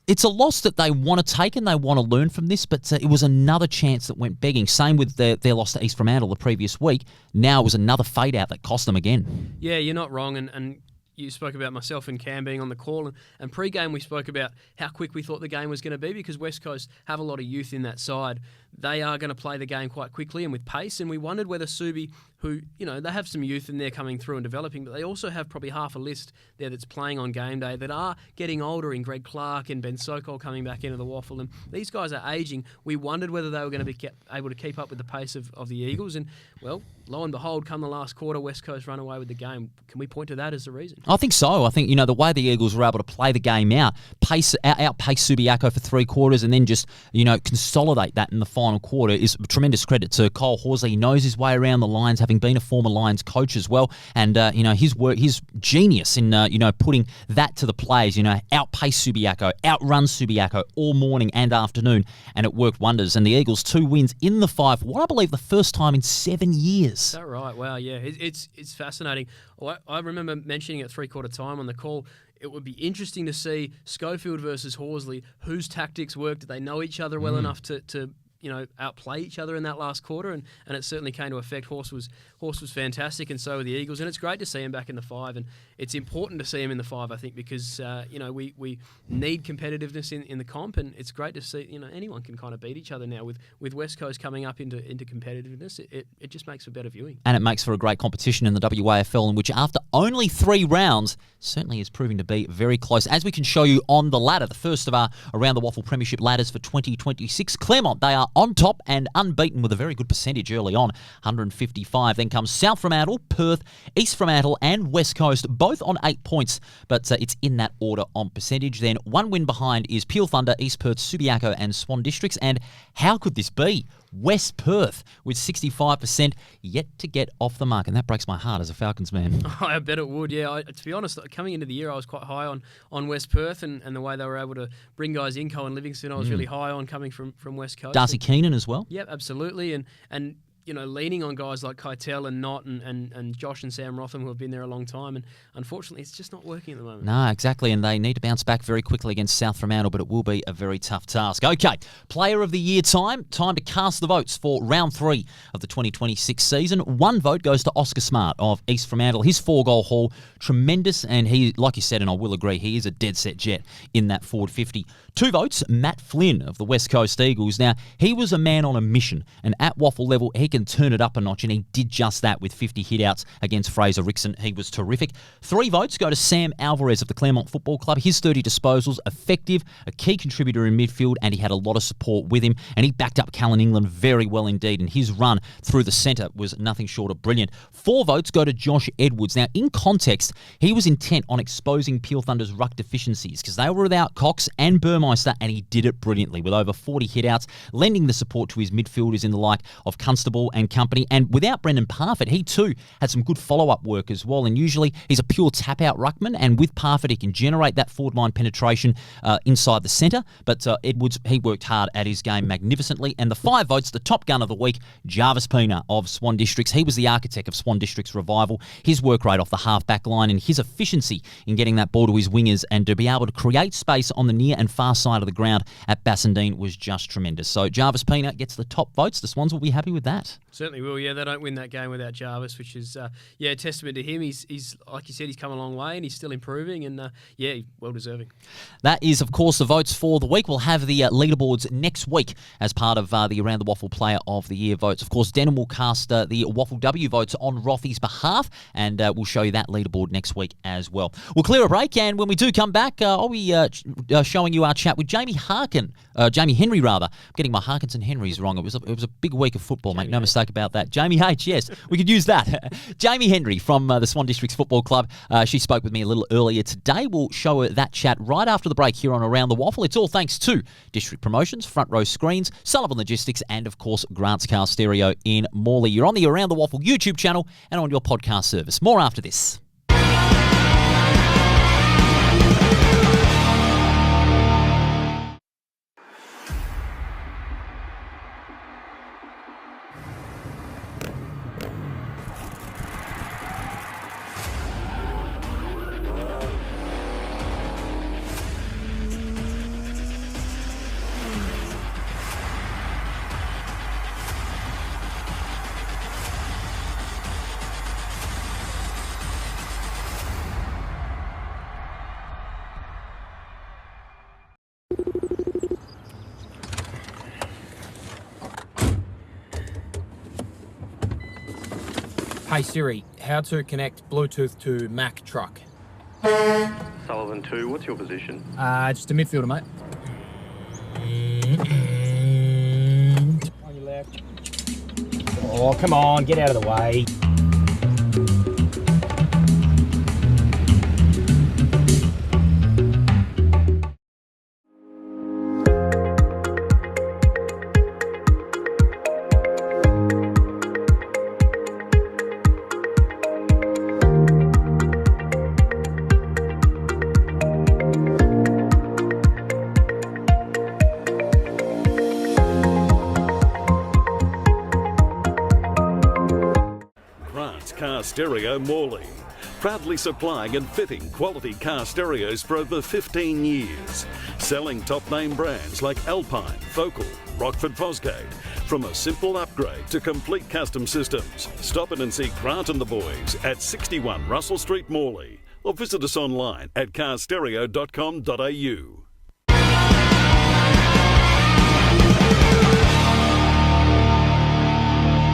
S6: It's a loss that they want to take and they want to learn from this, but it was another chance that went begging. Same with their loss to East Fremantle the previous week. Now it was another fade-out that cost them again.
S7: Yeah, you're not wrong, and you spoke about myself and Cam being on the call, and pre-game we spoke about how quick we thought the game was going to be because West Coast have a lot of youth in that side. They are going to play the game quite quickly and with pace, and we wondered whether Subi, who, they have some youth in there coming through and developing, but they also have probably half a list there that's playing on game day that are getting older, in Greg Clark and Ben Sokol coming back into the WAFL, and these guys are aging. We wondered whether they were going to be able to keep up with the pace of the Eagles, and, well, lo and behold, come the last quarter, West Coast run away with the game. Can we point to that as the reason?
S6: I think so. I think, the way the Eagles were able to play the game out, outpace Subiaco for 3 quarters and then just, consolidate that in the final quarter is a tremendous credit to Kyle Horsley. He knows his way around the lines, having having been a former Lions coach as well. And, his genius in, putting that to the players, outpace Subiaco, outrun Subiaco all morning and afternoon, and it worked wonders. And the Eagles 2 wins in the 5, what I believe the first time in 7 years.
S7: Is that right? Wow, yeah. It's fascinating. I remember mentioning at three-quarter time on the call, it would be interesting to see Schofield versus Horsley, whose tactics worked. Did they know each other well enough to outplay each other in that last quarter? And it certainly came to effect. Horse was fantastic, and so were the Eagles. And it's great to see him back in the 5. And it's important to see him in the 5, I think, because we need competitiveness in the comp, and it's great to see anyone can kind of beat each other now with West Coast coming up into competitiveness. It just makes for better viewing,
S6: and it makes for a great competition in the WAFL, in which after only 3 rounds certainly is proving to be very close, as we can show you on the ladder. The first of our Around the WAFL Premiership ladders for 2026. Claremont, they are on top and unbeaten with a very good percentage early on, 155. Then comes South Fremantle, Perth, East Fremantle and West Coast, both on 8 points, but it's in that order on percentage. Then 1 win behind is Peel Thunder, East Perth, Subiaco and Swan Districts. And how could this be? West Perth with 65% yet to get off the mark, and that breaks my heart as a Falcons man.
S7: I bet it would, yeah. To be honest, coming into the year, I was quite high on West Perth and the way they were able to bring guys in. Cohen Livingston, I was really high on coming from West Coast.
S6: Darcy Keenan as well.
S7: Yep, absolutely, and leaning on guys like Keitel and Knott and Josh and Sam Rotham, who have been there a long time, and unfortunately it's just not working at the moment.
S6: No, exactly, and they need to bounce back very quickly against South Fremantle, but it will be a very tough task. Okay, Player of the Year time to cast the votes for round 3 of the 2026 season. 1 vote goes to Oscar Smart of East Fremantle. His 4-goal haul, tremendous, and he, like you said, and I will agree, he is a dead set jet in that forward 50. 2 votes, Matt Flynn of the West Coast Eagles. Now, he was a man on a mission, and at WAFL level, he can turn it up a notch, and he did just that with 50 hitouts against Fraser Rickson. He was terrific. 3 votes go to Sam Alvarez of the Claremont Football Club. His 30 disposals, effective, a key contributor in midfield, and he had a lot of support with him, and he backed up Callan England very well indeed, and his run through the centre was nothing short of brilliant. 4 votes go to Josh Edwards. Now, in context, he was intent on exposing Peel Thunder's ruck deficiencies because they were without Cox and Burmeister, and he did it brilliantly with over 40 hitouts, lending the support to his midfielders in the like of Constable and company. And without Brendan Parfitt, he too had some good follow-up work as well. And usually he's a pure tap-out ruckman, and with Parfitt he can generate that forward line penetration inside the centre. But Edwards, he worked hard at his game magnificently. And the 5 votes, the top gun of the week, Jarvis Pena of Swan Districts. He was the architect of Swan Districts' revival. His work rate off the half-back line and his efficiency in getting that ball to his wingers and to be able to create space on the near and far side of the ground at Bassendean was just tremendous. So Jarvis Pena gets the top votes. The Swans will be happy with that.
S7: Certainly will, yeah. They don't win that game without Jarvis, which is, a testament to him. He's like you said, he's come a long way and he's still improving, and, well deserving.
S6: That is, of course, the votes for the week. We'll have the leaderboards next week as part of the Around the WAFL Player of the Year votes. Of course, Denholm will cast the WAFL W votes on Rothy's behalf, and we'll show you that leaderboard next week as well. We'll clear a break, and when we do come back, I'll be showing you our chat with Jayme Henry, rather. I'm getting my Harkins and Henrys wrong. It was a big week of football, mate. No mistake about that. Jayme H, yes, we could use that. Jayme Henry from the Swan Districts Football Club. She spoke with me a little earlier today. We'll show her that chat right after the break here on Around the WAFL. It's all thanks to District Promotions, Front Row Screens, Sullivan Logistics, and of course, Grant's Car Stereo in Morley. You're on the Around the WAFL YouTube channel and on your podcast service. More after this.
S9: Hey Siri, how to connect Bluetooth to Mac truck?
S10: Sullivan 2, what's your position?
S9: Just a midfielder, mate.
S12: On your left. Oh, come on, get out of the way.
S11: Stereo Morley. Proudly supplying and fitting quality car stereos for over 15 years. Selling top name brands like Alpine, Focal, Rockford Fosgate. From a simple upgrade to complete custom systems. Stop in and see Grant and the boys at 61 Russell Street, Morley. Or visit us online at carstereo.com.au.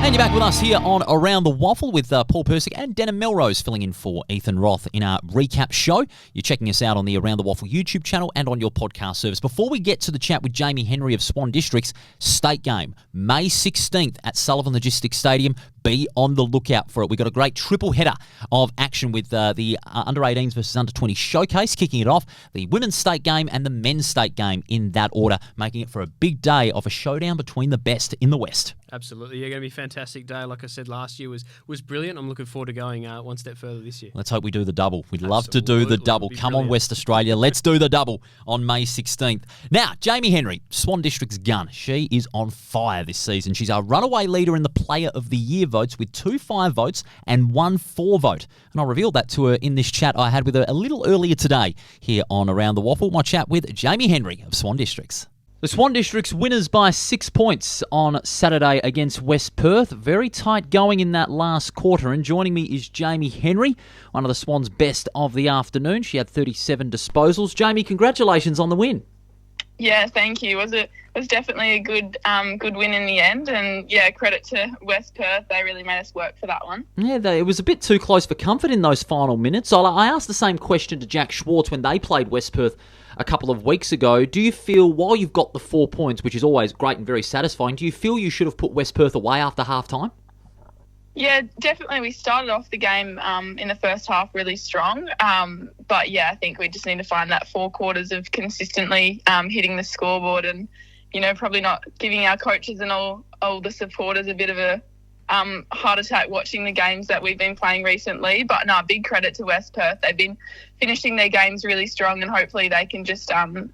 S6: And you're back with us here on Around the WAFL with Paul Persic and Denholm Melrose filling in for Ethan Roth in our recap show. You're checking us out on the Around the WAFL YouTube channel and on your podcast service. Before we get to the chat with Jayme Henry of Swan Districts, state game, May 16th at Sullivan Logistics Stadium. Be on the lookout for it. We've got a great triple header of action with the under-18s versus under-20 showcase, kicking it off, the women's state game and the men's state game in that order, making it for a big day of a showdown between the best in the West.
S7: Absolutely. Yeah, going to be a fantastic day. Like I said, last year was brilliant. I'm looking forward to going one step further this year.
S6: Let's hope we do the double. We'd love to do the double. Come on, West Australia. Let's do the double on May 16th. Now, Jayme Henry, Swan District's gun. She is on fire this season. She's our runaway leader in the Player of the Year votes with 2 5 votes and 1 4 vote. And I revealed that to her in this chat I had with her a little earlier today here on Around the WAFL. My chat with Jayme Henry of Swan Districts. The Swan Districts winners by 6 points on Saturday against West Perth. Very tight going in that last quarter. And joining me is Jayme Henry, one of the Swans' best of the afternoon. She had 37 disposals. Jayme, congratulations on the win.
S13: Yeah, thank you. It was definitely a good win in the end. And yeah, credit to West Perth. They really made us work for that one.
S6: Yeah, it was a bit too close for comfort in those final minutes. I asked the same question to Jack Schwartz when they played West Perth a couple of weeks ago. Do you feel, while you've got the 4 points, which is always great and very satisfying, do you feel you should have put West Perth away after half-time?
S13: Yeah, definitely. We started off the game in the first half really strong. But yeah, I think we just need to find that 4 quarters of consistently hitting the scoreboard and, probably not giving our coaches and all the supporters a bit of a heart attack watching the games that we've been playing recently. But no, big credit to West Perth. They've been finishing their games really strong and hopefully they can just, flip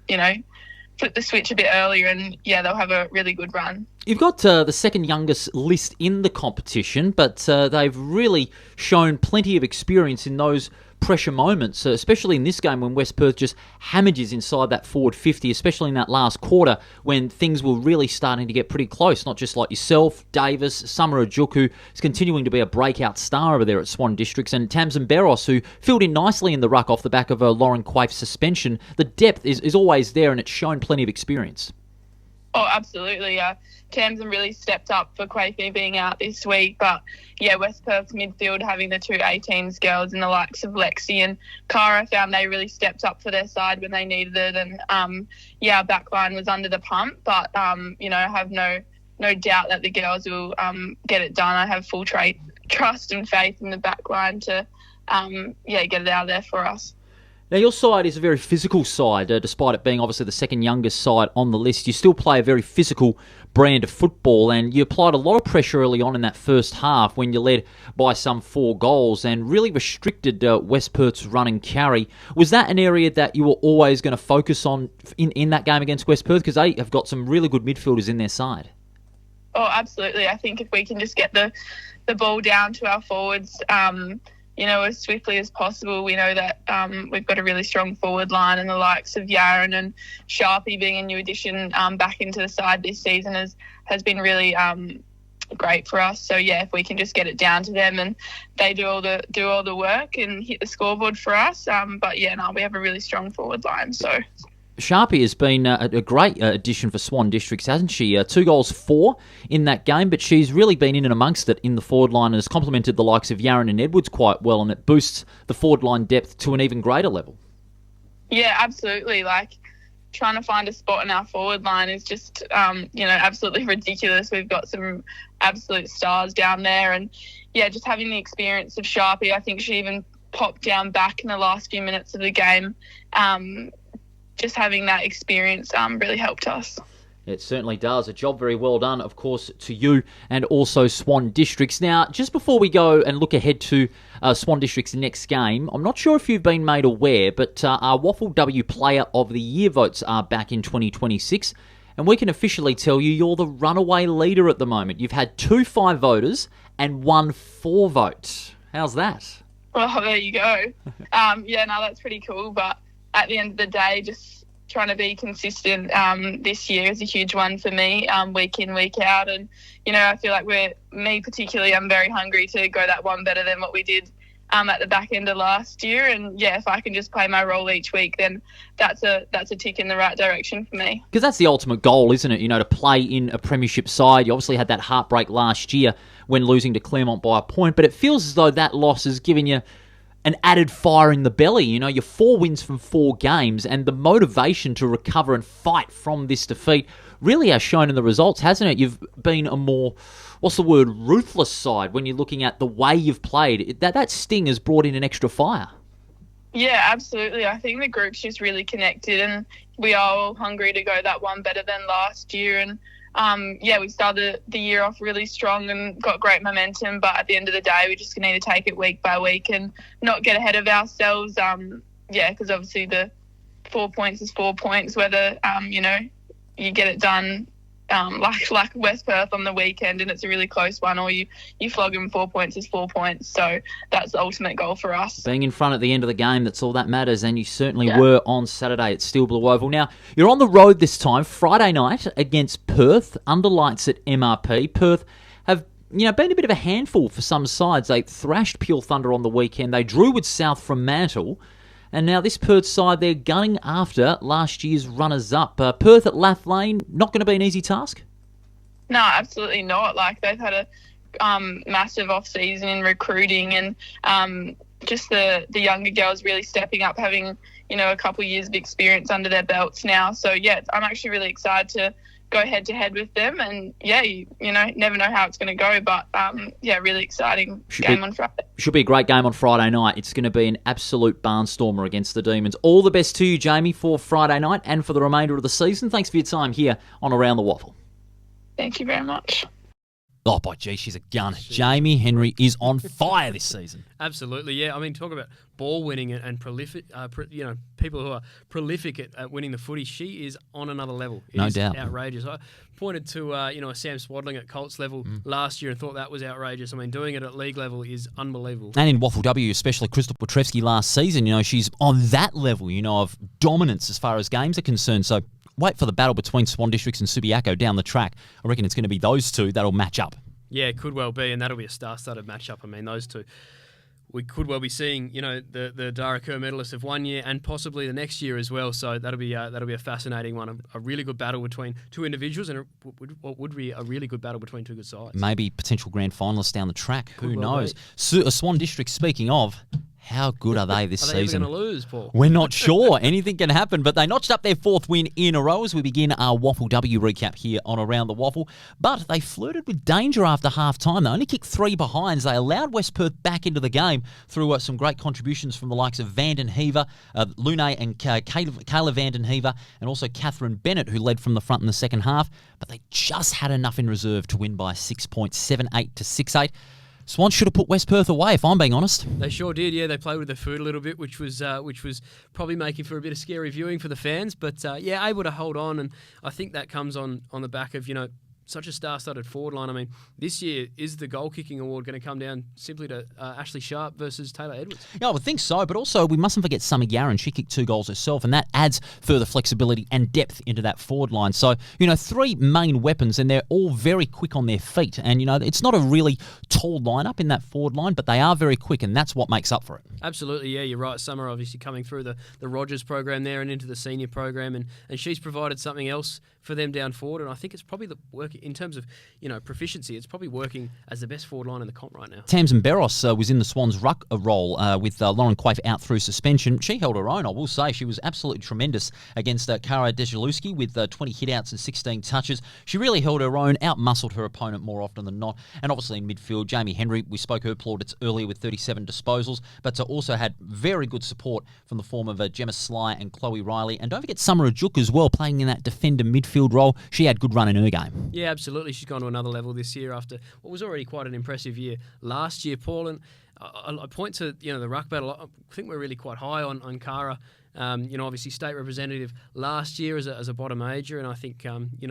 S13: the switch a bit earlier and, yeah, they'll have a really good run.
S6: You've got the second youngest list in the competition, but they've really shown plenty of experience in those pressure moments, especially in this game when West Perth just hammages inside that forward 50, especially in that last quarter when things were really starting to get pretty close. Not just like yourself, Davis, Summer Ojuku is continuing to be a breakout star over there at Swan Districts, and Tamsin Beros, who filled in nicely in the ruck off the back of Lauren Quaife's suspension. The depth is always there and it's shown plenty of experience.
S13: Oh, absolutely. Tamsin really stepped up for Quaife being out this week. But, yeah, West Perth's midfield having the 2 18s girls and the likes of Lexi and Cara found they really stepped up for their side when they needed it. And, our backline was under the pump. But, I have no doubt that the girls will get it done. I have full trust and faith in the backline to, get it out there for us.
S6: Now, your side is a very physical side, despite it being obviously the second youngest side on the list. You still play a very physical brand of football, and you applied a lot of pressure early on in that first half when you led by some 4 goals and really restricted West Perth's run and carry. Was that an area that you were always going to focus on in that game against West Perth? Because they have got some really good midfielders in their side.
S13: Oh, absolutely. I think if we can just get the ball down to our forwards, as swiftly as possible. We know that we've got a really strong forward line, and the likes of Yaron and Sharpie being a new addition back into the side this season has been really great for us. So yeah, if we can just get it down to them and they do all the work and hit the scoreboard for us. We have a really strong forward line. So.
S6: Sharpie has been a great addition for Swan Districts, hasn't she? 2 goals, 4 in that game, but she's really been in and amongst it in the forward line and has complemented the likes of Yaron and Edwards quite well, and it boosts the forward line depth to an even greater level.
S13: Yeah, absolutely. Like, trying to find a spot in our forward line is just, absolutely ridiculous. We've got some absolute stars down there, and yeah, just having the experience of Sharpie, I think she even popped down back in the last few minutes of the game. Just having that experience really helped us.
S6: It certainly does. A job very well done, of course, to you and also Swan Districts. Now, just before we go and look ahead to Swan Districts' next game, I'm not sure if you've been made aware, but our WAFL W Player of the Year votes are back in 2026, and we can officially tell you you're the runaway leader at the moment. You've had 2 5 voters and 1 4 vote. How's that?
S13: Well, there you go. Yeah, no, that's pretty cool. But at the end of the day, just trying to be consistent this year is a huge one for me, week in, week out. And, I feel like me particularly, I'm very hungry to go that one better than what we did at the back end of last year. And, yeah, if I can just play my role each week, then that's a tick in the right direction for me.
S6: Because that's the ultimate goal, isn't it? To play in a premiership side. You obviously had that heartbreak last year when losing to Claremont by a point, but it feels as though that loss has given you an added fire in the belly. You're 4 wins from 4 games, and the motivation to recover and fight from this defeat really has shown in the results, hasn't it? You've been a more, ruthless side when you're looking at the way you've played. That sting has brought in an extra fire.
S13: Yeah, absolutely. I think the group's just really connected, and we are all hungry to go that one better than last year. And we started the year off really strong and got great momentum, but at the end of the day, we just need to take it week by week and not get ahead of ourselves. Because obviously the 4 points is 4 points, whether, you get it done like West Perth on the weekend and it's a really close one, or you flog them 4 points is 4 points. So that's the ultimate goal for us.
S6: Being in front at the end of the game, that's all that matters, and you certainly were on Saturday at Steel Blue Oval. Now, you're on the road this time, Friday night against Perth, under lights at MRP. Perth have been a bit of a handful for some sides. They thrashed Pure Thunder on the weekend. They drew with South Fremantle. And now this Perth side, they're gunning after last year's runners-up. Perth at Lath Lane, not going to be an easy task?
S13: No, absolutely not. They've had a massive off-season in recruiting, and just the younger girls really stepping up, having, a couple of years of experience under their belts now. So, yeah, I'm actually really excited to go head-to-head with them. And, yeah, you never know how it's going to go. But, really exciting game on Friday.
S6: Should be a great game on Friday night. It's going to be an absolute barnstormer against the Demons. All the best to you, Jayme, for Friday night and for the remainder of the season. Thanks for your time here on Around the WAFL.
S13: Thank you very much.
S6: Oh, by gee, she's a gun. Jayme Henry is on fire this season.
S7: Absolutely, yeah. I mean, talk about ball winning and prolific. People who are prolific at winning the footy. She is on another level.
S6: No doubt.
S7: Outrageous. I pointed to a Sam Swaddling at Colts level last year and thought that was outrageous. I mean, doing it at league level is unbelievable.
S6: And in WAFL W, especially Crystal Petrevsky last season, she's on that level, of dominance as far as games are concerned. So wait for the battle between Swan Districts and Subiaco down the track. I reckon it's going to be those two that'll match up.
S7: Yeah, it could well be, and that'll be a star-studded matchup. I mean, those two. We could well be seeing, the Dara Kerr medalists of one year and possibly the next year as well. So that'll be a fascinating one. A really good battle between two individuals, and what would be a really good battle between two good sides.
S6: Maybe potential grand finalists down the track. Who
S7: well
S6: knows? Swan District, speaking of, how good are they this season?
S7: Are they going to lose, Paul?
S6: We're not sure. Anything can happen, but they notched up their 4th win in a row as we begin our WAFL W recap here on Around the WAFL. But they flirted with danger after half-time. They only kicked 3 behinds. They allowed West Perth back into the game through some great contributions from the likes of Vanden Heaver, Lune and Kayla Vanden Heaver, and also Catherine Bennett, who led from the front in the second half. But they just had enough in reserve to win by 6 points, 7-8 to 6-8. Swans should have put West Perth away, if I'm being honest.
S7: They sure did, yeah. They played with their food a little bit, which was probably making for a bit of scary viewing for the fans. But, able to hold on. And I think that comes on the back of, such a star-studded forward line. I mean, this year, is the goal-kicking award going to come down simply to Ashley Sharp versus Taylor Edwards?
S6: Yeah, I would think so, but also we mustn't forget Summer Yaron. She kicked 2 goals herself, and that adds further flexibility and depth into that forward line. So, 3 main weapons, and they're all very quick on their feet. And, it's not a really tall lineup in that forward line, but they are very quick, and that's what makes up for it.
S7: Absolutely, yeah, you're right. Summer obviously coming through the Rogers program there and into the senior program, and she's provided something else for them down forward, and I think it's probably the work in terms of proficiency. It's probably working as the best forward line in the comp right now.
S6: Tamsin Barros was in the Swans ruck role with Lauren Quaife out through suspension. She held her own, I will say. She was absolutely tremendous against Kara Dejalewski with 20 hitouts and 16 touches. She really held her own, out-muscled her opponent more often than not. And obviously in midfield, Jayme Henry, we spoke her plaudits earlier with 37 disposals, but also had very good support from the form of Gemma Sly and Chloe Riley. And don't forget Summer Ajuk as well, playing in that defender midfield role. She had good run in her game.
S7: Yeah, absolutely. She's gone to another level this year after what was already quite an impressive year last year, Paul. And I point to the ruck battle. I think we're really quite high on Kara Obviously state representative last year as a bottom major, and I think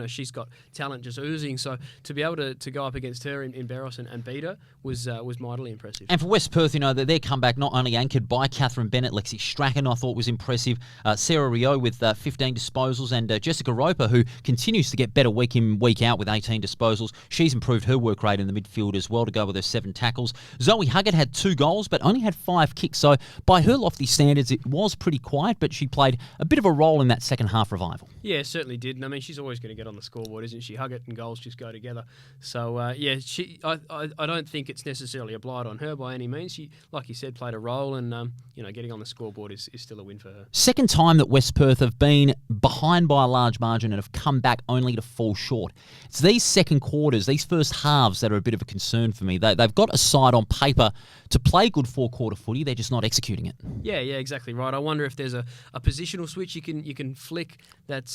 S7: she's got talent just oozing. So to be able to go up against her in Barros and beat her was mightily impressive.
S6: And for West Perth, their comeback not only anchored by Catherine Bennett, Lexi Strachan I thought was impressive, Sarah Rio with 15 disposals, and Jessica Roper, who continues to get better week in, week out with 18 disposals. She's improved her work rate in the midfield as well to go with her 7 tackles. Zoe Huggett had 2 goals but only had 5 kicks, so by her lofty standards it was pretty quiet, but she played a bit of a role in that second half revival.
S7: Yeah, certainly did. And I mean, she's always going to get on the scoreboard, isn't she? Huggett and goals just go together. So, I don't think it's necessarily a blight on her by any means. She, like you said, played a role, and, getting on the scoreboard is still a win for her.
S6: Second time that West Perth have been behind by a large margin and have come back only to fall short. It's these second quarters, these first halves that are a bit of a concern for me. They've got a side on paper to play good four-quarter footy. They're just not executing it.
S7: Yeah, exactly right. I wonder if there's a positional switch you can flick that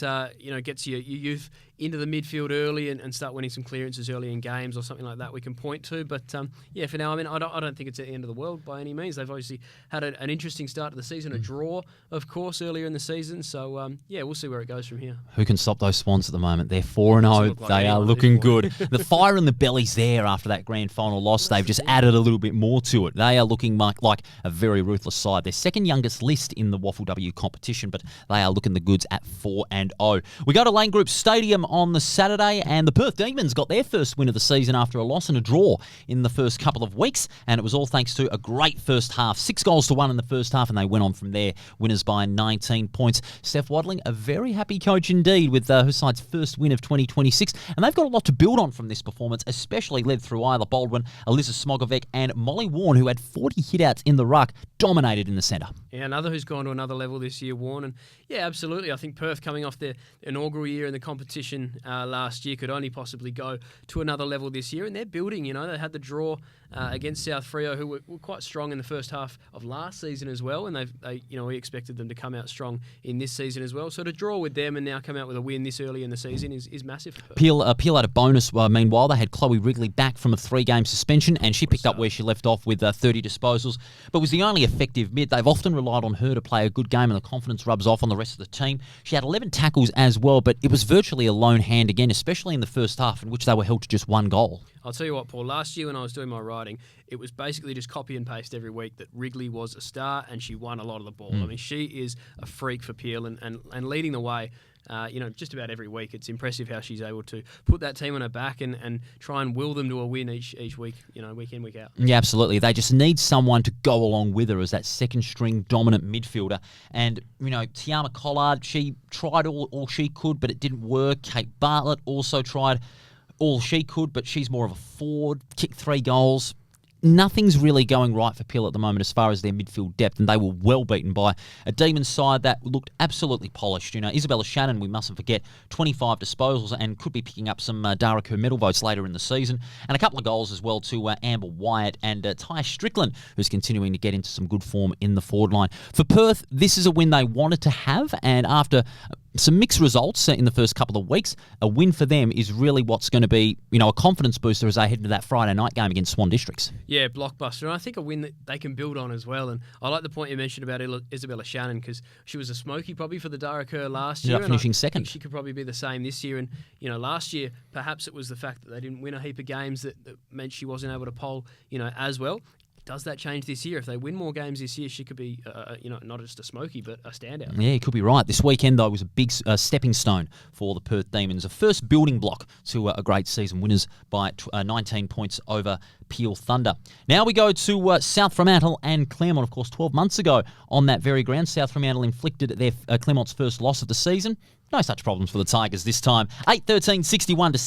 S7: gets your youth into the midfield early and start winning some clearances early in games or something like that we can point to. But for now, I mean, I don't think it's at the end of the world by any means. They've obviously had an interesting start to the season, a draw, of course, earlier in the season. So we'll see where it goes from here.
S6: Who can stop those Swans at the moment? They're 4-0. They are looking good. The fire in the belly's there after that grand final loss. They've just added a little bit more to it. They are looking like a very ruthless side. Their second youngest list in the WAFL W competition, but they are looking the goods at 4-0. We go to Lane Group Stadium on the Saturday, and the Perth Demons got their first win of the season after a loss and a draw in the first couple of weeks, and it was all thanks to a great first half. 6-1 in the first half, and they went on from there, winners by 19 points. Steph Waddling, a very happy coach indeed with her side's first win of 2026, and they've got a lot to build on from this performance, especially led through Isla Baldwin, Eliza Smogovic, and Molly Warren, who had 40 hitouts in the ruck, dominated in the centre.
S7: Yeah, another who's gone to another level this year, Warren. And yeah, absolutely. I think Perth, coming off their inaugural year in the competition last year, could only possibly go to another level this year. And they're building, they had the draw against South Freo, who were quite strong in the first half of last season as well. And we expected them to come out strong in this season as well. So to draw with them and now come out with a win this early in the season is massive for Perth.
S6: Peel had a bonus. Meanwhile, they had Chloe Wrigley back from a 3-game suspension, and she picked up where she left off with 30 disposals, but was the only effective mid. They've often relied on her to play a good game, and the confidence rubs off on the rest of the team. She had 11 tackles as well, but it was virtually a lone hand again, especially in the first half, in which they were held to just 1 goal.
S7: I'll tell you what, Paul, last year when I was doing my writing, it was basically just copy and paste every week that Wrigley was a star and she won a lot of the ball. I mean, she is a freak for Peel and leading the way. Just about every week. It's impressive how she's able to put that team on her back and try and will them to a win each week, week in, week out.
S6: Yeah, absolutely. They just need someone to go along with her as that second-string dominant midfielder. And, Tiama Collard, she tried all she could, but it didn't work. Kate Bartlett also tried all she could, but she's more of a forward, kicked 3 goals. Nothing's really going right for Peel at the moment as far as their midfield depth, and they were well beaten by a Demons side that looked absolutely polished. Isabella Shannon, we mustn't forget, 25 disposals and could be picking up some Dara Kerr medal votes later in the season, and a couple of goals as well to Amber Wyatt and Ty Strickland, who's continuing to get into some good form in the forward line. For Perth, this is a win they wanted to have, and after some mixed results in the first couple of weeks, a win for them is really what's going to be, a confidence booster as they head into that Friday night game against Swan Districts.
S7: Yeah, blockbuster. And I think a win that they can build on as well. And I like the point you mentioned about Isabella Shannon, because she was a smoky probably for the Dara Kerr last year.
S6: Finishing second.
S7: I think she could probably be the same this year. And, last year, perhaps it was the fact that they didn't win a heap of games that meant she wasn't able to poll, as well. Does that change this year? If they win more games this year, she could be, not just a smoky, but a standout.
S6: Yeah, you could be right. This weekend, though, was a big stepping stone for the Perth Demons. A first building block to a great season. Winners by 19 points over Peel Thunder. Now we go to South Fremantle and Claremont. Of course, 12 months ago on that very ground, South Fremantle inflicted their Claremont's first loss of the season. No such problems for the Tigers this time. 8-13-61 to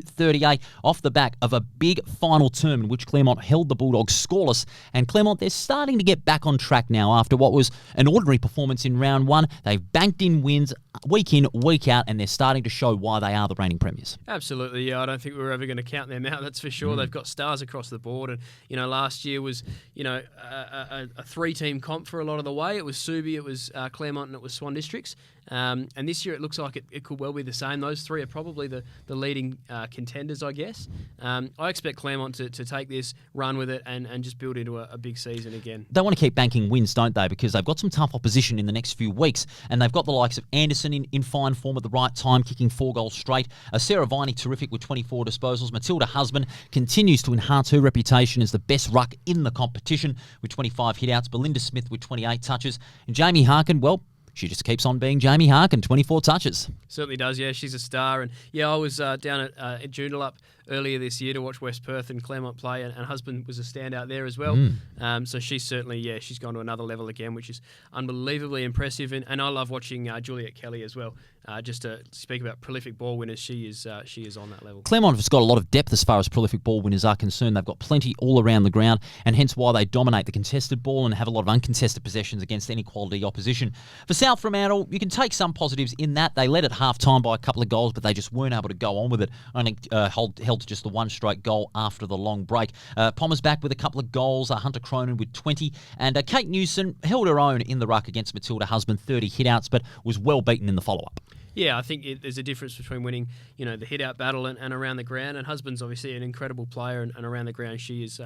S6: 6-2-38 off the back of a big final term in which Claremont held the Bulldogs scoreless. And Claremont, they're starting to get back on track now after what was an ordinary performance in round 1. They've banked in wins week in, week out, and they're starting to show why they are the reigning premiers.
S7: Absolutely, yeah. I don't think we're ever going to count them out, that's for sure. They've got stars across the board. And, last year was, a 3-team comp for a lot of the way. It was Subi, it was Claremont, and it was Swan Districts. And this year it looks like it could well be the same. Those three are probably the leading contenders, I guess. I expect Claremont to take this, run with it, and just build into a big season again.
S6: They want to keep banking wins, don't they? Because they've got some tough opposition in the next few weeks, and they've got the likes of Anderson in fine form at the right time, kicking 4 goals straight. Sarah Viney, terrific with 24 disposals. Matilda Husband continues to enhance her reputation as the best ruck in the competition with 25 hitouts. Belinda Smith with 28 touches. And Jayme Harkin, well, she just keeps on being Jayme Harkin, 24 touches.
S7: Certainly does, yeah. She's a star. And, yeah, I was down at Joondalup earlier this year to watch West Perth and Claremont play, and Husband was a standout there as well. So she's certainly, she's gone to another level again, which is unbelievably impressive. And I love watching Juliet Kelly as well. Just to speak about prolific ball winners, she is on that level.
S6: Claremont has got a lot of depth as far as prolific ball winners are concerned. They've got plenty all around the ground, and hence why they dominate the contested ball and have a lot of uncontested possessions against any quality opposition. For South Fremantle, you can take some positives in that. They led at half-time by a couple of goals, but they just weren't able to go on with it. Only held to just the one straight goal after the long break. Pommer's back with a couple of goals. Hunter Cronin with 20. And Kate Newson held her own in the ruck against Matilda Husband, 30 hitouts, but was well beaten in the follow-up.
S7: Yeah, I think there's a difference between winning, the hit-out battle and around the ground. And Husband's obviously an incredible player, and around the ground she is,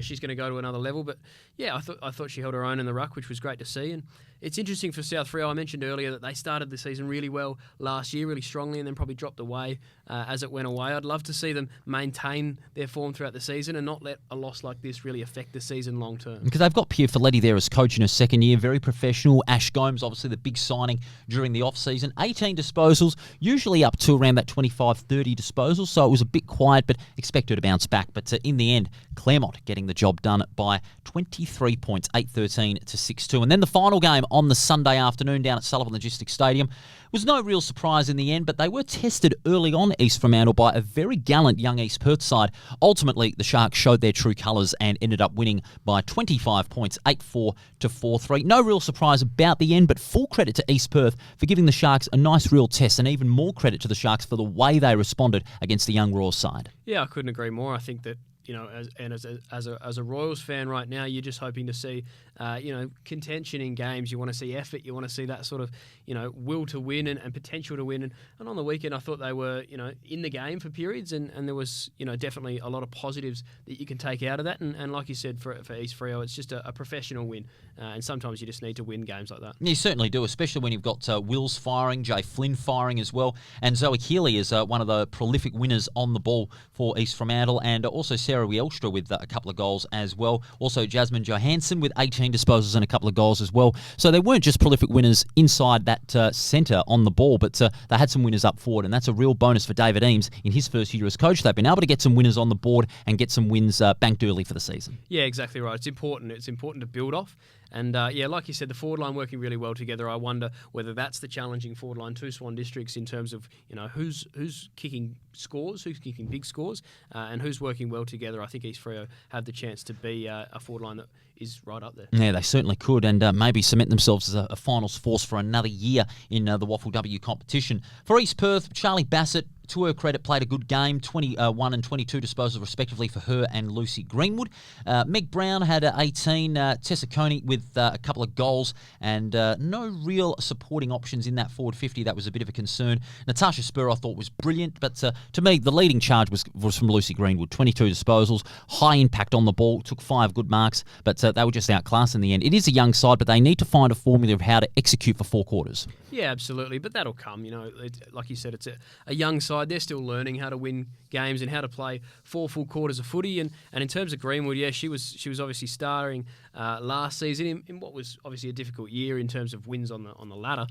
S7: she's going to go to another level. But yeah, I thought she held her own in the ruck, which was great to see. And it's interesting for South Freo. I mentioned earlier that they started the season really well last year, really strongly, and then probably dropped away as it went away. I'd love to see them maintain their form throughout the season and not let a loss like this really affect the season long term.
S6: Because they've got Pierre Folletti there as coach in her second year, very professional. Ash Gomes, obviously the big signing during the off-season. 18 disposals, usually up to around that 25-30 disposals, so it was a bit quiet, but expect her to bounce back. But in the end, Claremont getting the job done by 23 points, 8-13 to 6-2. And then the final game on the Sunday afternoon down at Sullivan Logistics Stadium was no real surprise in the end, but they were tested early on, East Fremantle, by a very gallant young East Perth side. Ultimately, the Sharks showed their true colours and ended up winning by 25 points, 8-4 to 4-3. No real surprise about the end, but full credit to East Perth for giving the Sharks a nice real test, and even more credit to the Sharks for the way they responded against the young Roar side.
S7: Yeah, I couldn't agree more. I think that as a Royals fan right now, you're just hoping to see, contention in games. You want to see effort. You want to see that sort of, will to win and potential to win. And on the weekend, I thought they were, in the game for periods, and there was, definitely a lot of positives that you can take out of that. And like you said, for East Freo, it's just a professional win. And sometimes you just need to win games like that.
S6: You certainly do, especially when you've got Wills firing, Jay Flynn firing as well. And Zoe Keeley is one of the prolific winners on the ball for East Fremantle, and also Sarah Wielstra with a couple of goals as well. Also Jasmine Johansson with 18 disposals and a couple of goals as well. So they weren't just prolific winners inside that centre on the ball, but they had some winners up forward, and that's a real bonus for David Eames in his first year as coach. They've been able to get some winners on the board and get some wins banked early for the season.
S7: Yeah, exactly right. It's important. It's important to build off. And, like you said, the forward line working really well together. I wonder whether that's the challenging forward line to Swan Districts in terms of, who's kicking scores, who's kicking big scores, and who's working well together. I think East Freo have the chance to be a forward line that is right up there.
S6: Yeah, they certainly could, and maybe cement themselves as a finals force for another year in the WAFL W competition. For East Perth, Charlie Bassett, to her credit, played a good game, 21 and 22 disposals respectively for her and Lucy Greenwood. Meg Brown had 18, Tessa Coney with a couple of goals, and no real supporting options in that forward 50. That was a bit of a concern. Natasha Spur, I thought, was brilliant, but to me, the leading charge was from Lucy Greenwood. 22 disposals, high impact on the ball, took 5 good marks, but they were just outclassed in the end. It is a young side, but they need to find a formula of how to execute for 4 quarters.
S7: Yeah, absolutely, but that'll come. Like you said, it's a young side. They're still learning how to win games and how to play 4 full quarters of footy. And in terms of Greenwood, yeah, she was obviously starring last season in what was obviously a difficult year in terms of wins on the ladder,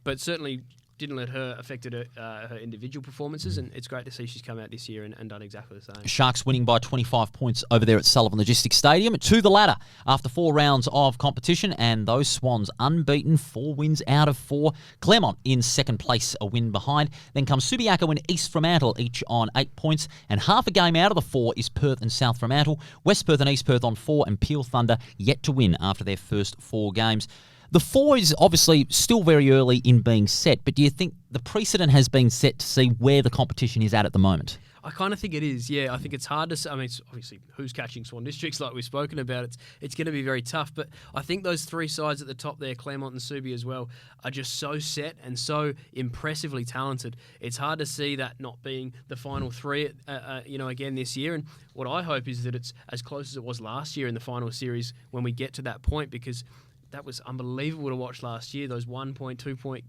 S7: but certainly didn't let her affect her individual performances, and it's great to see she's come out this year and done exactly the same.
S6: Sharks winning by 25 points over there at Sullivan Logistics Stadium to the ladder after 4 rounds of competition, and those Swans unbeaten, 4 wins out of 4. Claremont in second place, a win behind. Then comes Subiaco and East Fremantle, each on 8 points, and half a game out of the 4 is Perth and South Fremantle. West Perth and East Perth on 4, and Peel Thunder yet to win after their first 4 games. The 4 is obviously still very early in being set, but do you think the precedent has been set to see where the competition is at the moment?
S7: I kind of think it is, yeah. I think it's hard to say. I mean, it's obviously, who's catching Swan Districts like we've spoken about? It's going to be very tough. But I think those 3 sides at the top there, Claremont and Subi as well, are just so set and so impressively talented. It's hard to see that not being the final 3, again this year. And what I hope is that it's as close as it was last year in the final series when we get to that point, because that was unbelievable to watch last year, those 1-point, 2-point,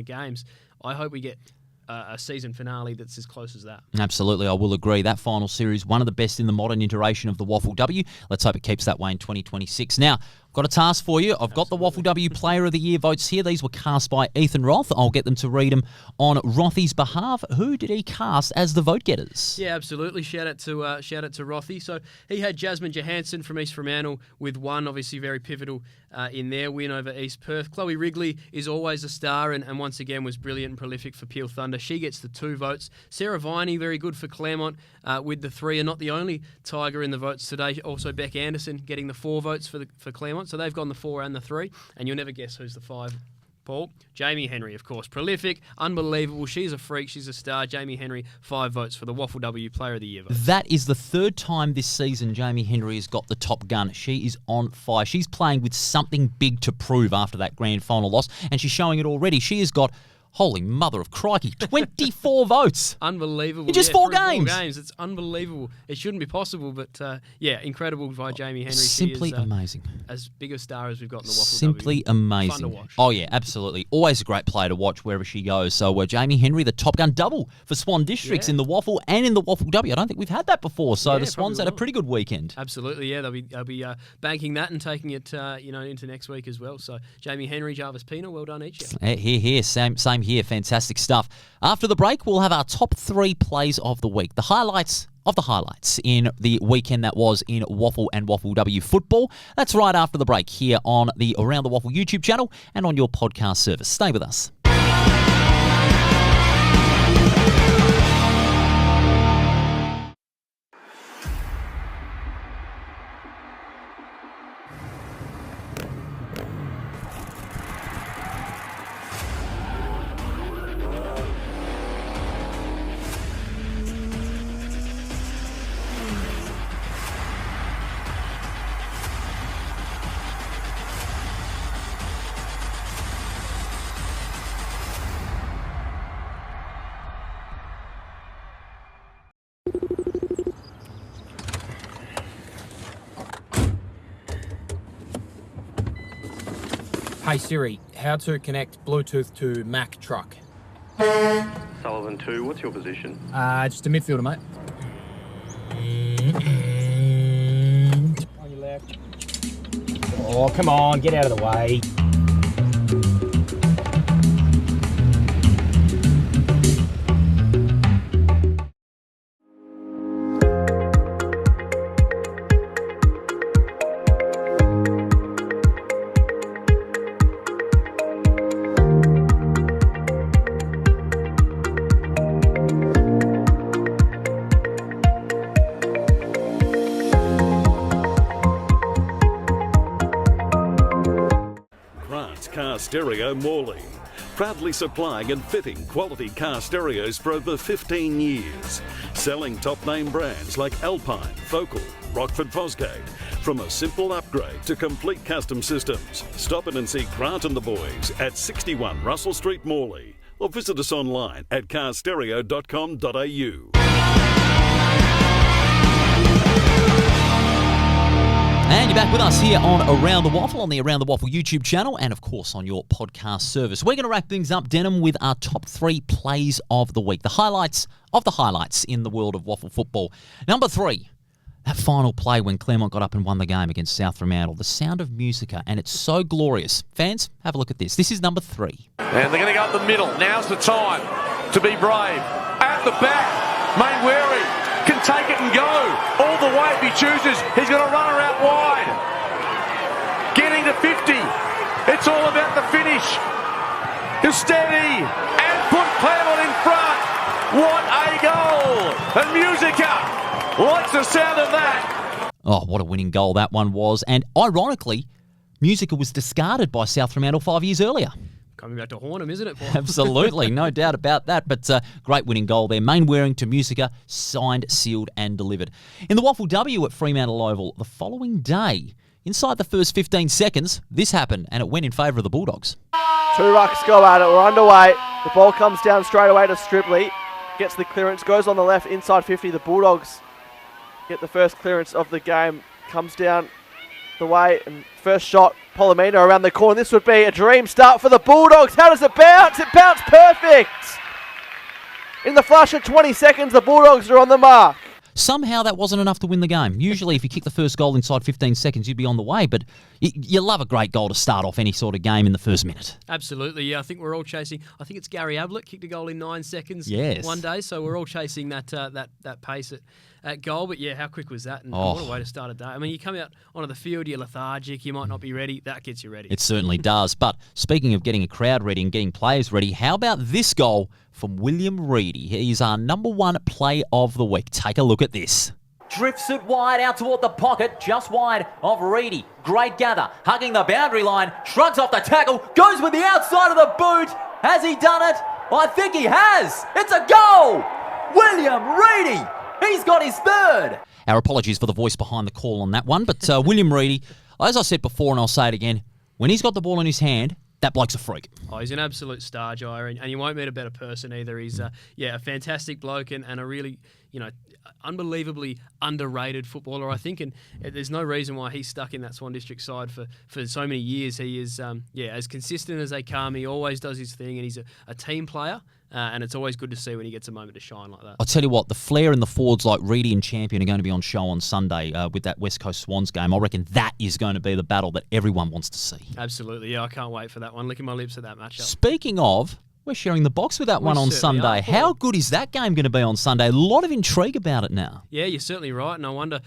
S7: games. I hope we get a season finale that's as close as that.
S6: Absolutely, I will agree. That final series, one of the best in the modern iteration of the WAFL W. Let's hope it keeps that way in 2026. Now, I've got a task for you. I've got the WAFL W Player of the Year votes here. These were cast by Ethan Roth. I'll get them to read them on Rothy's behalf. Who did he cast as the vote getters?
S7: Yeah, absolutely. Shout out to Rothy. So he had Jasmine Johansson from East Fremantle with 1, obviously very pivotal in their win over East Perth. Chloe Wrigley is always a star and once again was brilliant and prolific for Peel Thunder. She gets the 2 votes. Sarah Viney, very good for Claremont with the 3, and not the only Tiger in the votes today. Also Beck Anderson getting the 4 votes for Claremont. So they've gone the 4 and the 3, and you'll never guess who's the 5. Paul. Jayme Henry, of course. Prolific, unbelievable. She's a freak. She's a star. Jayme Henry, 5 votes for the WAFL W Player of the Year vote.
S6: That is the 3rd time this season Jayme Henry has got the top gun. She is on fire. She's playing with something big to prove after that grand final loss, and she's showing it already. She has got, holy mother of crikey, 24 votes.
S7: Unbelievable.
S6: In just 4 games.
S7: 4 games. It's unbelievable. It shouldn't be possible, but incredible by Jayme Henry.
S6: Simply
S7: she is,
S6: amazing.
S7: As big a star as we've got in the WAFL
S6: Simply
S7: W.
S6: amazing.
S7: Fun to watch.
S6: Oh, yeah, absolutely. Always a great player to watch wherever she goes. So Jayme Henry, the Top Gun double for Swan Districts in the WAFL and in the WAFL W. I don't think we've had that before. So the Swans had a pretty good weekend.
S7: Absolutely, yeah. They'll be banking that and taking it into next week as well. So Jayme Henry, Jarvis Pina, well done each.
S6: Here. Same here. Fantastic stuff. After the break, we'll have our top 3 plays of the week. The highlights of the highlights in the weekend that was in WAFL and WAFL W football. That's right after the break here on the Around the WAFL YouTube channel and on your podcast service. Stay with us.
S9: Hey Siri, how to connect Bluetooth to Mac truck?
S10: Sullivan 2, what's your position?
S9: Just a midfielder, mate. On your left. Oh, come on, get out of the way.
S11: Car Stereo Morley, proudly supplying and fitting quality car stereos for over 15 years, selling top name brands like Alpine, Focal, Rockford Fosgate. From a simple upgrade to complete custom systems, stop in and see Grant and the boys at 61 Russell Street, Morley, or visit us online at carstereo.com.au.
S6: And you're back with us here on Around the WAFL, on the Around the WAFL YouTube channel, and of course on your podcast service. We're going to wrap things up, Denham, with our top 3 plays of the week. The highlights of the highlights in the world of WAFL football. Number 3, that final play when Claremont got up and won the game against South Fremantle. The sound of Musica, and it's so glorious. Fans, have a look at this. This is number 3.
S2: And they're going to go up the middle. Now's the time to be brave. At the back, Mainwary can take it and go all the way if he chooses. He's going to run her out wide. Getting to 50. It's all about the finish. He's steady and put Claremont in front. What a goal. And Musica likes the sound of that.
S6: Oh, what a winning goal that one was. And ironically, Musica was discarded by South Fremantle 5 years earlier.
S7: Coming back to Hornham, isn't it, Paul?
S6: Absolutely, no doubt about that. But great winning goal there. Mainwaring to Musica, signed, sealed and delivered. In the WAFL W at Fremantle Oval the following day, inside the first 15 seconds, this happened and it went in favour of the Bulldogs.
S1: 2 rucks go at it. We're underway. The ball comes down straight away to Stripley. Gets the clearance, goes on the left, inside 50. The Bulldogs get the first clearance of the game. Comes down the way and first shot, Polomino around the corner. This would be a dream start for the Bulldogs. How does it bounce? It bounced perfect. In the flash of 20 seconds, the Bulldogs are on the mark.
S6: Somehow that wasn't enough to win the game. Usually if you kick the first goal inside 15 seconds, you'd be on the way. But you love a great goal to start off any sort of game in the first minute.
S7: Absolutely, yeah. I think we're all chasing. I think it's Gary Ablett kicked a goal in 9 seconds one day. So we're all chasing that pace at goal. But yeah, how quick was that? And what a way to start a day. I mean, you come out onto the field, you're lethargic, you might not be ready. That gets you ready.
S6: It certainly does. But speaking of getting a crowd ready and getting players ready, how about this goal from William Reedy? He's our number 1 play of the week. Take a look at this.
S3: Drifts it wide out toward the pocket, just wide of Reedy. Great gather, hugging the boundary line, shrugs off the tackle, goes with the outside of the boot. Has he done it? I think he has. It's a goal. William Reedy. He's got his third.
S6: Our apologies for the voice behind the call on that one, but William Reedy, as I said before and I'll say it again, when he's got the ball in his hand, that bloke's a freak.
S7: Oh, he's an absolute star, Jayme, and you won't meet a better person either. He's a fantastic bloke and a really, unbelievably underrated footballer, I think. And there's no reason why he's stuck in that Swan District side for so many years. He is, as consistent as they come. He always does his thing, and he's a team player. And it's always good to see when he gets a moment to shine like that.
S6: I'll tell you what, the flair and the forwards like Reedy and Champion are going to be on show on Sunday with that West Coast Swans game. I reckon that is going to be the battle that everyone wants to see.
S7: Absolutely, yeah, I can't wait for that one. Licking my lips at that matchup.
S6: Speaking of, we're sharing the box with that one on Sunday. How good is that game going to be on Sunday? A lot of intrigue about it now.
S7: Yeah, you're certainly right, and I wonder,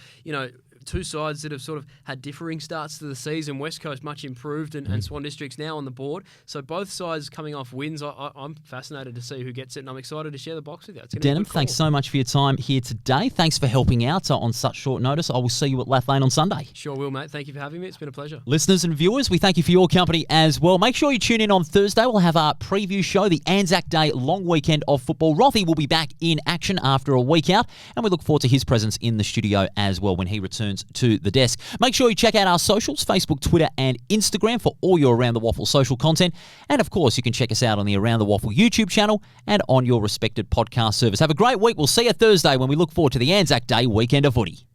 S7: two sides that have sort of had differing starts to the season. West Coast much improved and Swan District's now on the board. So both sides coming off wins. I'm fascinated to see who gets it, and I'm excited to share the box with you.
S6: Denholm, thanks so much for your time here today. Thanks for helping out on such short notice. I will see you at Lath Lane on Sunday.
S7: Sure will, mate. Thank you for having me. It's been a pleasure.
S6: Listeners and viewers, we thank you for your company as well. Make sure you tune in on Thursday. We'll have our preview show, the Anzac Day long weekend of football. Rothy will be back in action after a week out, and we look forward to his presence in the studio as well when he returns to the desk. Make sure you check out our socials, Facebook, Twitter and Instagram for all your Around the WAFL social content. And of course, you can check us out on the Around the WAFL YouTube channel and on your respected podcast service. Have a great week. We'll see you Thursday when we look forward to the Anzac Day weekend of footy.